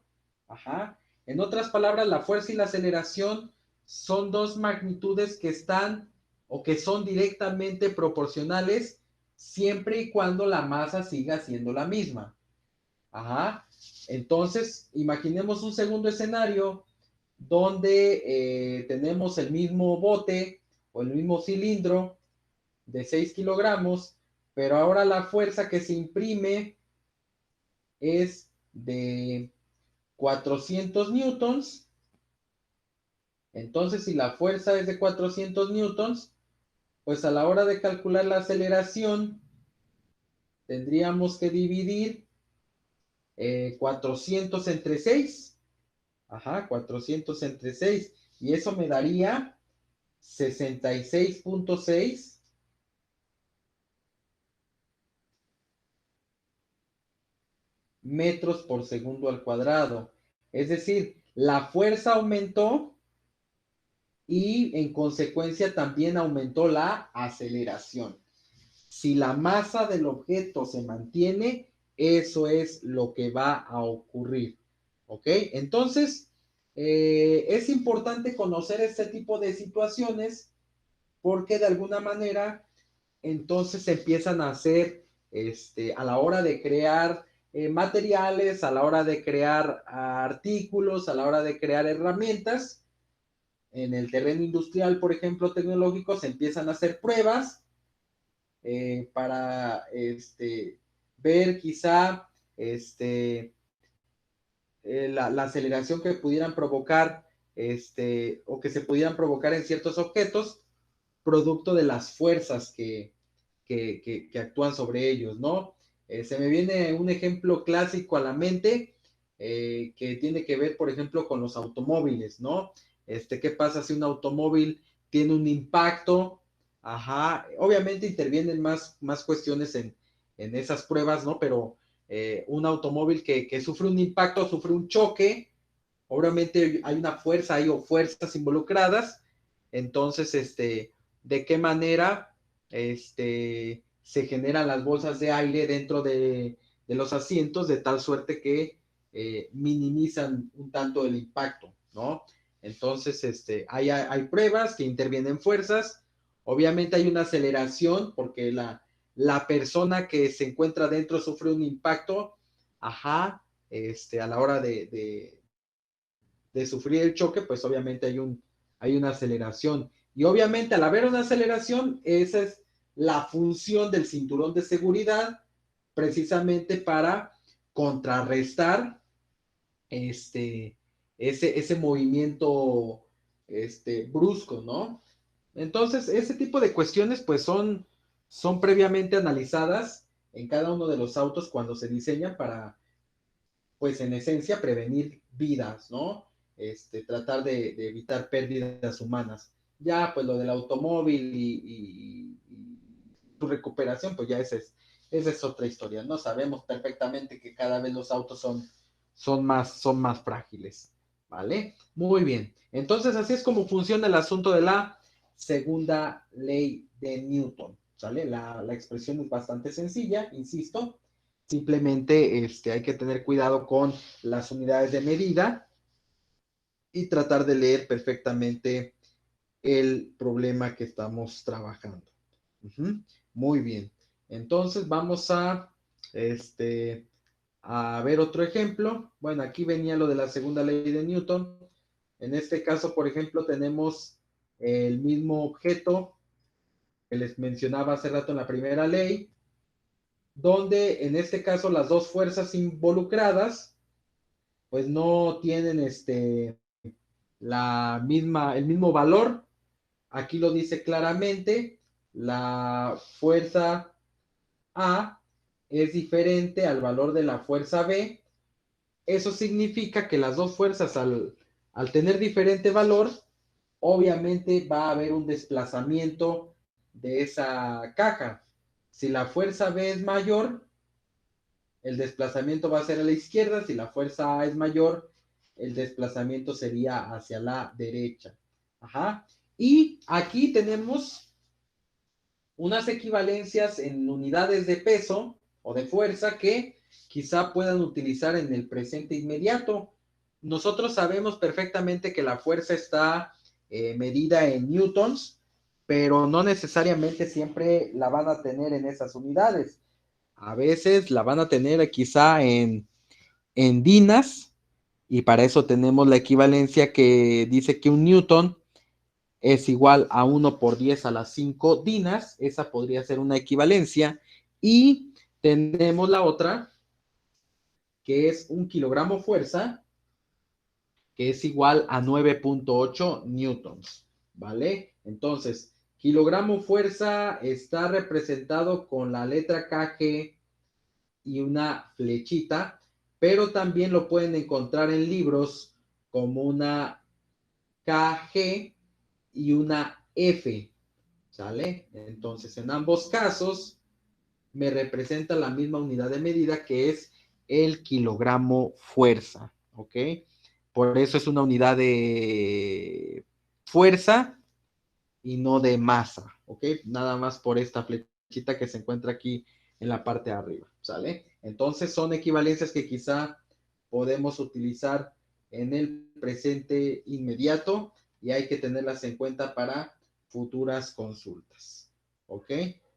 Ajá. En otras palabras, la fuerza y la aceleración son dos magnitudes que están o que son directamente proporcionales siempre y cuando la masa siga siendo la misma. Ajá. Entonces, imaginemos un segundo escenario donde tenemos el mismo bote o el mismo cilindro de 6 kilogramos, pero ahora la fuerza que se imprime es de 400 newtons. Entonces, si la fuerza es de 400 newtons, pues a la hora de calcular la aceleración, tendríamos que dividir 400 entre 6. Ajá, 400 entre 6. Y eso me daría 66.6 metros por segundo al cuadrado. Es decir, la fuerza aumentó y en consecuencia también aumentó la aceleración. Si la masa del objeto se mantiene, eso es lo que va a ocurrir. ¿Ok? Entonces, es importante conocer este tipo de situaciones porque de alguna manera entonces empiezan a hacer, a la hora de crear materiales, a la hora de crear artículos, a la hora de crear herramientas. En el terreno industrial, por ejemplo, tecnológico, se empiezan a hacer pruebas para ver quizá la aceleración que pudieran provocar o que se pudieran provocar en ciertos objetos, producto de las fuerzas que actúan sobre ellos, ¿no? Se me viene un ejemplo clásico a la mente que tiene que ver, por ejemplo, con los automóviles, ¿no? ¿Qué pasa si un automóvil tiene un impacto? Ajá, obviamente intervienen más cuestiones en esas pruebas, ¿no? Pero un automóvil que sufre un impacto, sufre un choque, obviamente hay una fuerza ahí o fuerzas involucradas, entonces, ¿de qué manera se generan las bolsas de aire dentro de los asientos de tal suerte que minimizan un tanto el impacto, ¿no? Entonces, hay pruebas que intervienen fuerzas, obviamente hay una aceleración porque la persona que se encuentra dentro sufre un impacto, ajá, a la hora de sufrir el choque, pues obviamente hay una aceleración. Y obviamente al haber una aceleración, esa es la función del cinturón de seguridad, precisamente para contrarrestar ese movimiento brusco, ¿no? Entonces, ese tipo de cuestiones pues son previamente analizadas en cada uno de los autos cuando se diseñan para, pues en esencia, prevenir vidas, ¿no? Tratar de evitar pérdidas humanas. Ya, pues lo del automóvil y su recuperación, pues ya esa es otra historia, ¿no? Sabemos perfectamente que cada vez los autos son más frágiles, ¿vale? Muy bien. Entonces, así es como funciona el asunto de la segunda ley de Newton, ¿sale? La expresión es bastante sencilla, insisto. Simplemente hay que tener cuidado con las unidades de medida y tratar de leer perfectamente el problema que estamos trabajando. Muy bien. Entonces vamos a ver otro ejemplo. Bueno, aquí venía lo de la segunda ley de Newton. En este caso, por ejemplo, tenemos el mismo objeto que les mencionaba hace rato en la primera ley, donde en este caso las dos fuerzas involucradas pues no tienen el mismo valor. Aquí lo dice claramente, la fuerza A es diferente al valor de la fuerza B. Eso significa que las dos fuerzas al tener diferente valor, obviamente va a haber un desplazamiento de esa caja. Si la fuerza B es mayor, el desplazamiento va a ser a la izquierda. Si la fuerza A es mayor, el desplazamiento sería hacia la derecha. Ajá. Y aquí tenemos unas equivalencias en unidades de peso o de fuerza que quizá puedan utilizar en el presente inmediato. Nosotros sabemos perfectamente que la fuerza está medida en newtons, pero no necesariamente siempre la van a tener en esas unidades. A veces la van a tener quizá en dinas, y para eso tenemos la equivalencia que dice que un newton es igual a 1 por 10 a las 5 dinas. Esa podría ser una equivalencia. Y tenemos la otra, que es un kilogramo fuerza, que es igual a 9.8 newtons, ¿vale? Entonces, kilogramo fuerza está representado con la letra KG y una flechita, pero también lo pueden encontrar en libros como una KG y una F, ¿sale? Entonces, en ambos casos me representa la misma unidad de medida, que es el kilogramo fuerza, ¿ok? Por eso es una unidad de fuerza y no de masa, ¿ok? Nada más por esta flechita que se encuentra aquí en la parte de arriba, ¿sale? Entonces son equivalencias que quizá podemos utilizar en el presente inmediato y hay que tenerlas en cuenta para futuras consultas, ¿ok?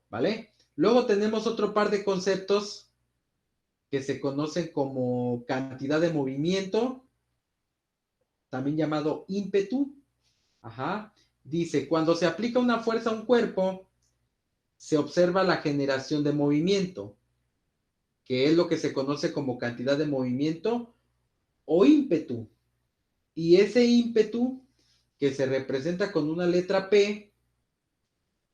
¿Vale? Luego tenemos otro par de conceptos que se conocen como cantidad de movimiento, también llamado ímpetu. Ajá. Dice, cuando se aplica una fuerza a un cuerpo, se observa la generación de movimiento, que es lo que se conoce como cantidad de movimiento o ímpetu. Y ese ímpetu, que se representa con una letra P,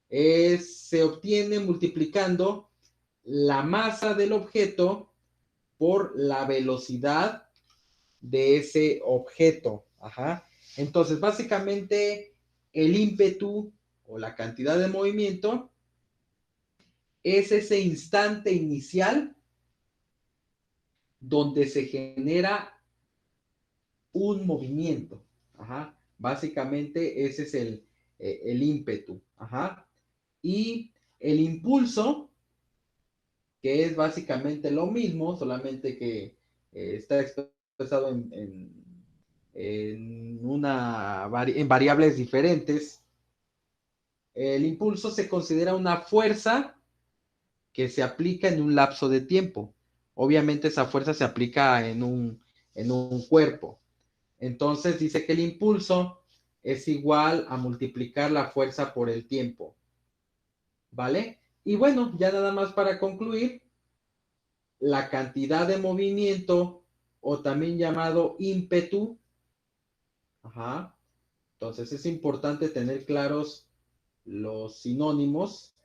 se obtiene multiplicando la masa del objeto por la velocidad de ese objeto. Ajá. Entonces, básicamente, el ímpetu o la cantidad de movimiento es ese instante inicial donde se genera un movimiento. Ajá. Básicamente, ese es el ímpetu. Ajá. Y el impulso, que es básicamente lo mismo, solamente que está expresado en variables diferentes. El impulso se considera una fuerza que se aplica en un lapso de tiempo. Obviamente esa fuerza se aplica en un cuerpo. Entonces dice que el impulso es igual a multiplicar la fuerza por el tiempo. ¿Vale? Y bueno, ya nada más para concluir, la cantidad de movimiento o también llamado ímpetu. Ajá. Entonces es importante tener claros los sinónimos,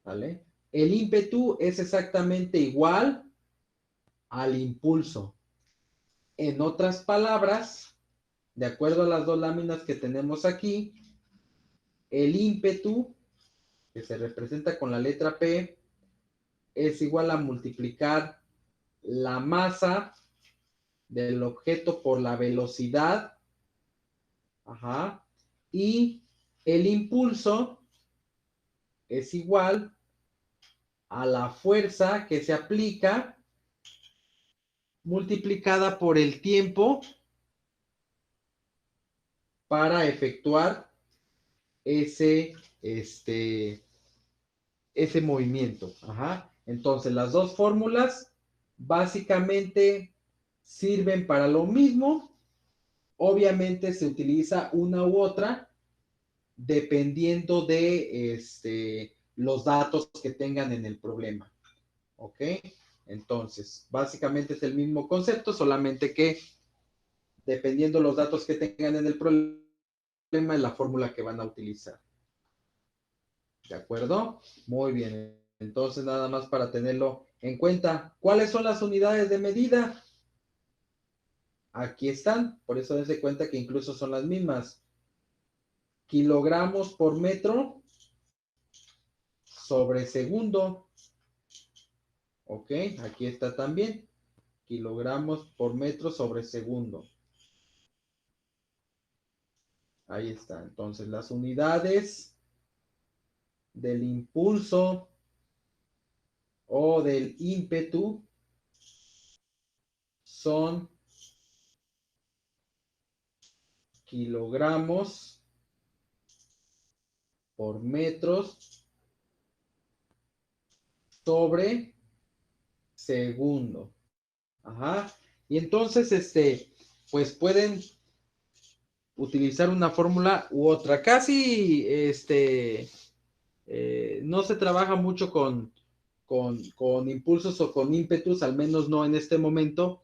¿vale? El ímpetu es exactamente igual al impulso. En otras palabras, de acuerdo a las dos láminas que tenemos aquí, el ímpetu, que se representa con la letra P, es igual a multiplicar la masa del objeto por la velocidad. Ajá. Y el impulso es igual a la fuerza que se aplica multiplicada por el tiempo para efectuar ese, ese movimiento. Ajá. Entonces, las dos fórmulas básicamente sirven para lo mismo. Obviamente se utiliza una u otra dependiendo de los datos que tengan en el problema. ¿Ok? Entonces, básicamente es el mismo concepto, solamente que dependiendo los datos que tengan en el problema, es la fórmula que van a utilizar. ¿De acuerdo? Muy bien. Entonces, nada más para tenerlo en cuenta. ¿Cuáles son las unidades de medida? Aquí están. Por eso dense cuenta que incluso son las mismas. Kilogramos por metro sobre segundo. Ok, aquí está también. Kilogramos por metro sobre segundo. Ahí está. Entonces, las unidades del impulso o del ímpetu son kilogramos por metros sobre segundo. Ajá. Y entonces, pues pueden utilizar una fórmula u otra. Casi, no se trabaja mucho con impulsos o con ímpetus, al menos no en este momento,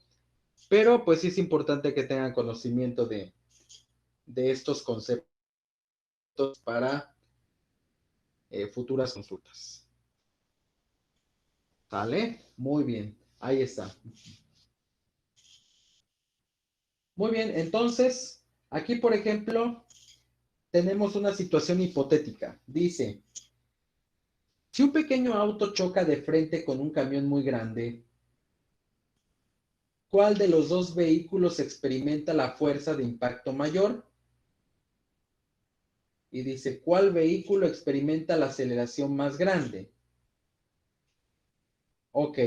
pero pues sí es importante que tengan conocimiento de estos conceptos para futuras consultas. ¿Sale? Muy bien, ahí está. Muy bien, entonces, aquí por ejemplo, tenemos una situación hipotética. Dice, si un pequeño auto choca de frente con un camión muy grande, ¿cuál de los dos vehículos experimenta la fuerza de impacto mayor? Y dice, ¿cuál vehículo experimenta la aceleración más grande? Ok,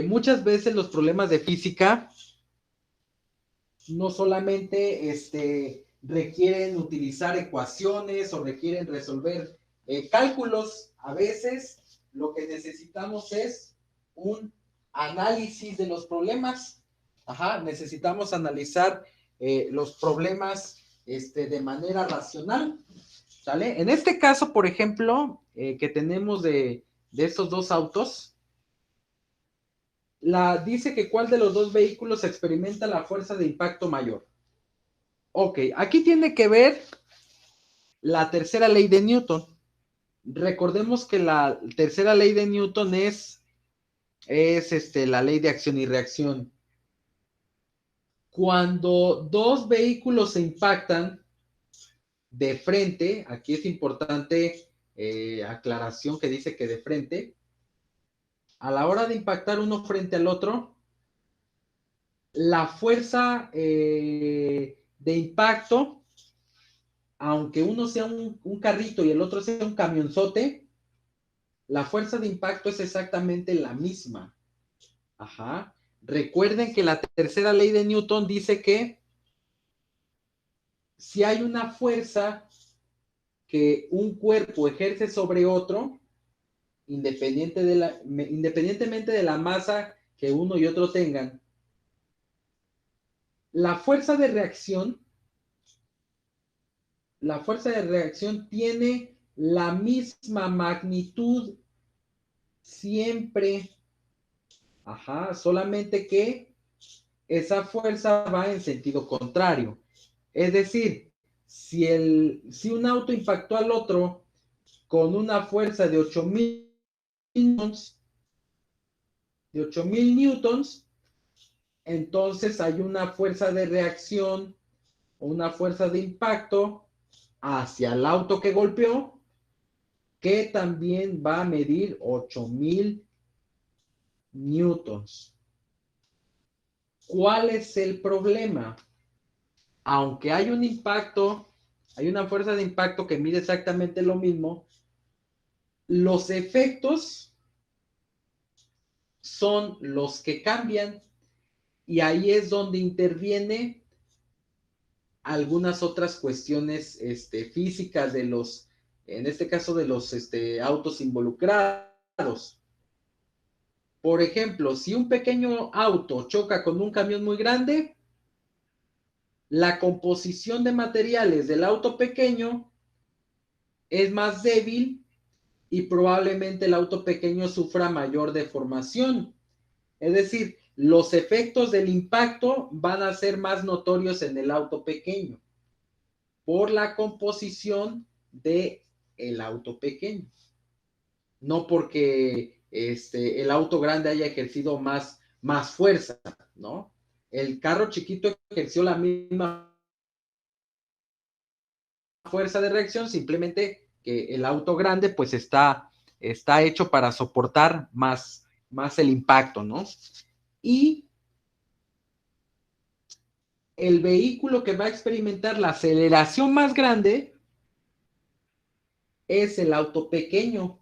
muchas veces los problemas de física no solamente requieren utilizar ecuaciones o requieren resolver cálculos. A veces lo que necesitamos es un análisis de los problemas. Ajá, necesitamos analizar los problemas de manera racional. ¿Sale? En este caso, por ejemplo, que tenemos de estos dos autos, dice que cuál de los dos vehículos experimenta la fuerza de impacto mayor. Ok, aquí tiene que ver la tercera ley de Newton. Recordemos que la tercera ley de Newton es la ley de acción y reacción. Cuando dos vehículos se impactan de frente, aquí es importante aclaración que dice que de frente, a la hora de impactar uno frente al otro, la fuerza de impacto, aunque uno sea un carrito y el otro sea un camionzote, la fuerza de impacto es exactamente la misma. Ajá. Recuerden que la tercera ley de Newton dice que si hay una fuerza que un cuerpo ejerce sobre otro, independientemente de la masa que uno y otro tengan, la fuerza de reacción tiene la misma magnitud siempre. Ajá, solamente que esa fuerza va en sentido contrario. Es decir, si un auto impactó al otro con una fuerza de 8,000 newtons, entonces hay una fuerza de reacción o una fuerza de impacto hacia el auto que golpeó, que también va a medir 8,000 newtons. ¿Cuál es el problema? Aunque hay un impacto, hay una fuerza de impacto que mide exactamente lo mismo, los efectos son los que cambian y ahí es donde interviene algunas otras cuestiones físicas en este caso de los autos involucrados. Por ejemplo, si un pequeño auto choca con un camión muy grande, la composición de materiales del auto pequeño es más débil y probablemente el auto pequeño sufra mayor deformación. Es decir, los efectos del impacto van a ser más notorios en el auto pequeño por la composición del auto pequeño. No porque el auto grande haya ejercido más fuerza, ¿no? El carro chiquito ejerció la misma fuerza de reacción, simplemente que el auto grande pues está hecho para soportar más el impacto, ¿no? Y el vehículo que va a experimentar la aceleración más grande es el auto pequeño.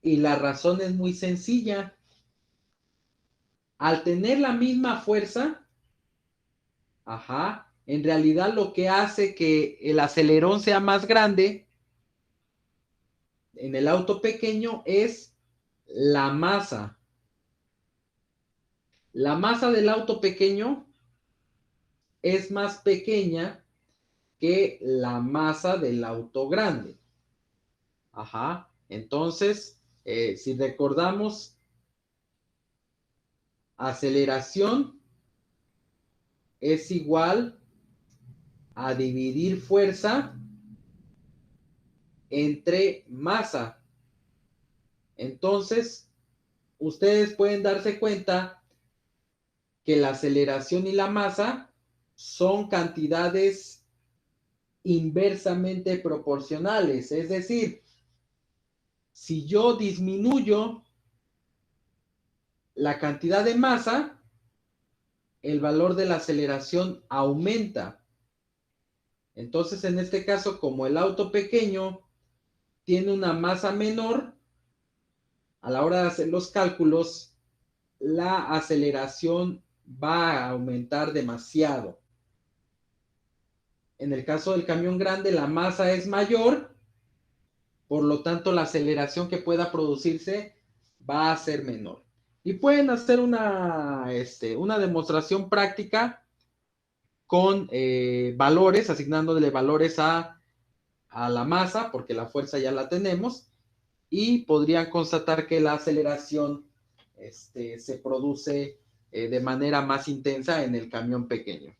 Y la razón es muy sencilla. Al tener la misma fuerza, ajá, en realidad lo que hace que el acelerón sea más grande en el auto pequeño es la masa. La masa del auto pequeño es más pequeña que la masa del auto grande. Ajá. Entonces, si recordamos, aceleración es igual a dividir fuerza entre masa. Entonces, ustedes pueden darse cuenta que la aceleración y la masa son cantidades inversamente proporcionales. Es decir, si yo disminuyo la cantidad de masa, el valor de la aceleración aumenta. Entonces, en este caso, como el auto pequeño tiene una masa menor, a la hora de hacer los cálculos, la aceleración va a aumentar demasiado. En el caso del camión grande, la masa es mayor, por lo tanto, la aceleración que pueda producirse va a ser menor. y pueden hacer una demostración práctica con valores, asignándole valores a la masa, porque la fuerza ya la tenemos, y podrían constatar que la aceleración se produce de manera más intensa en el camión pequeño.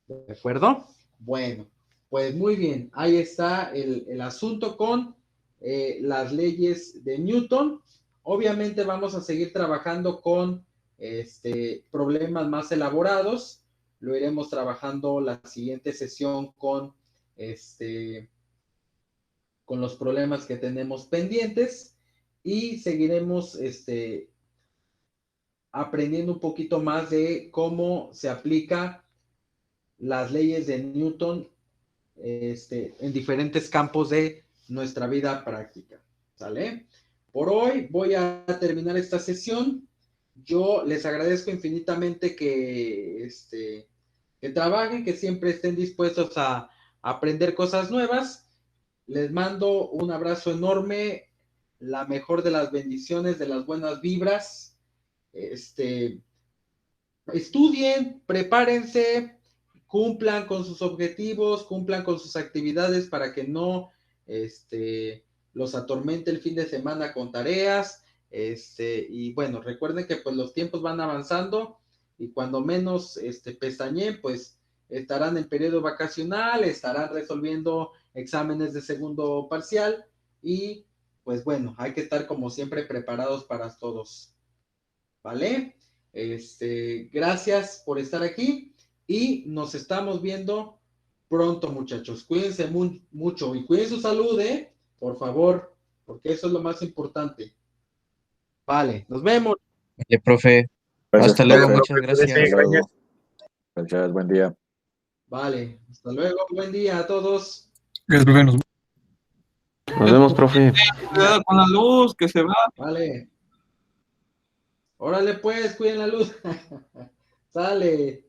¿De acuerdo? Bueno, pues muy bien, ahí está el asunto con las leyes de Newton. Obviamente vamos a seguir trabajando con problemas más elaborados. Lo iremos trabajando la siguiente sesión con los problemas que tenemos pendientes y seguiremos aprendiendo un poquito más de cómo se aplica las leyes de Newton en diferentes campos de nuestra vida práctica. ¿Sale? Por hoy voy a terminar esta sesión. Yo les agradezco infinitamente que trabajen, que siempre estén dispuestos a aprender cosas nuevas. Les mando un abrazo enorme, la mejor de las bendiciones, de las buenas vibras. Estudien, prepárense, cumplan con sus objetivos, cumplan con sus actividades para que no los atormente el fin de semana con tareas. Y bueno, recuerden que pues los tiempos van avanzando y cuando menos pestañeen, pues estarán en periodo vacacional, estarán resolviendo exámenes de segundo parcial y pues bueno, hay que estar como siempre preparados para todos. ¿Vale? Gracias por estar aquí y nos estamos viendo pronto, muchachos. Cuídense mucho y cuiden su salud, por favor, porque eso es lo más importante. Vale, nos vemos. Oye, profe, Gracias, hasta luego, profe. muchas gracias. Hasta luego. Gracias, buen día. Vale, hasta luego, buen día a todos. Gracias, profe. Nos vemos, profe. Cuidado con la luz, que se va. Vale. Órale pues, cuiden la luz. Sale.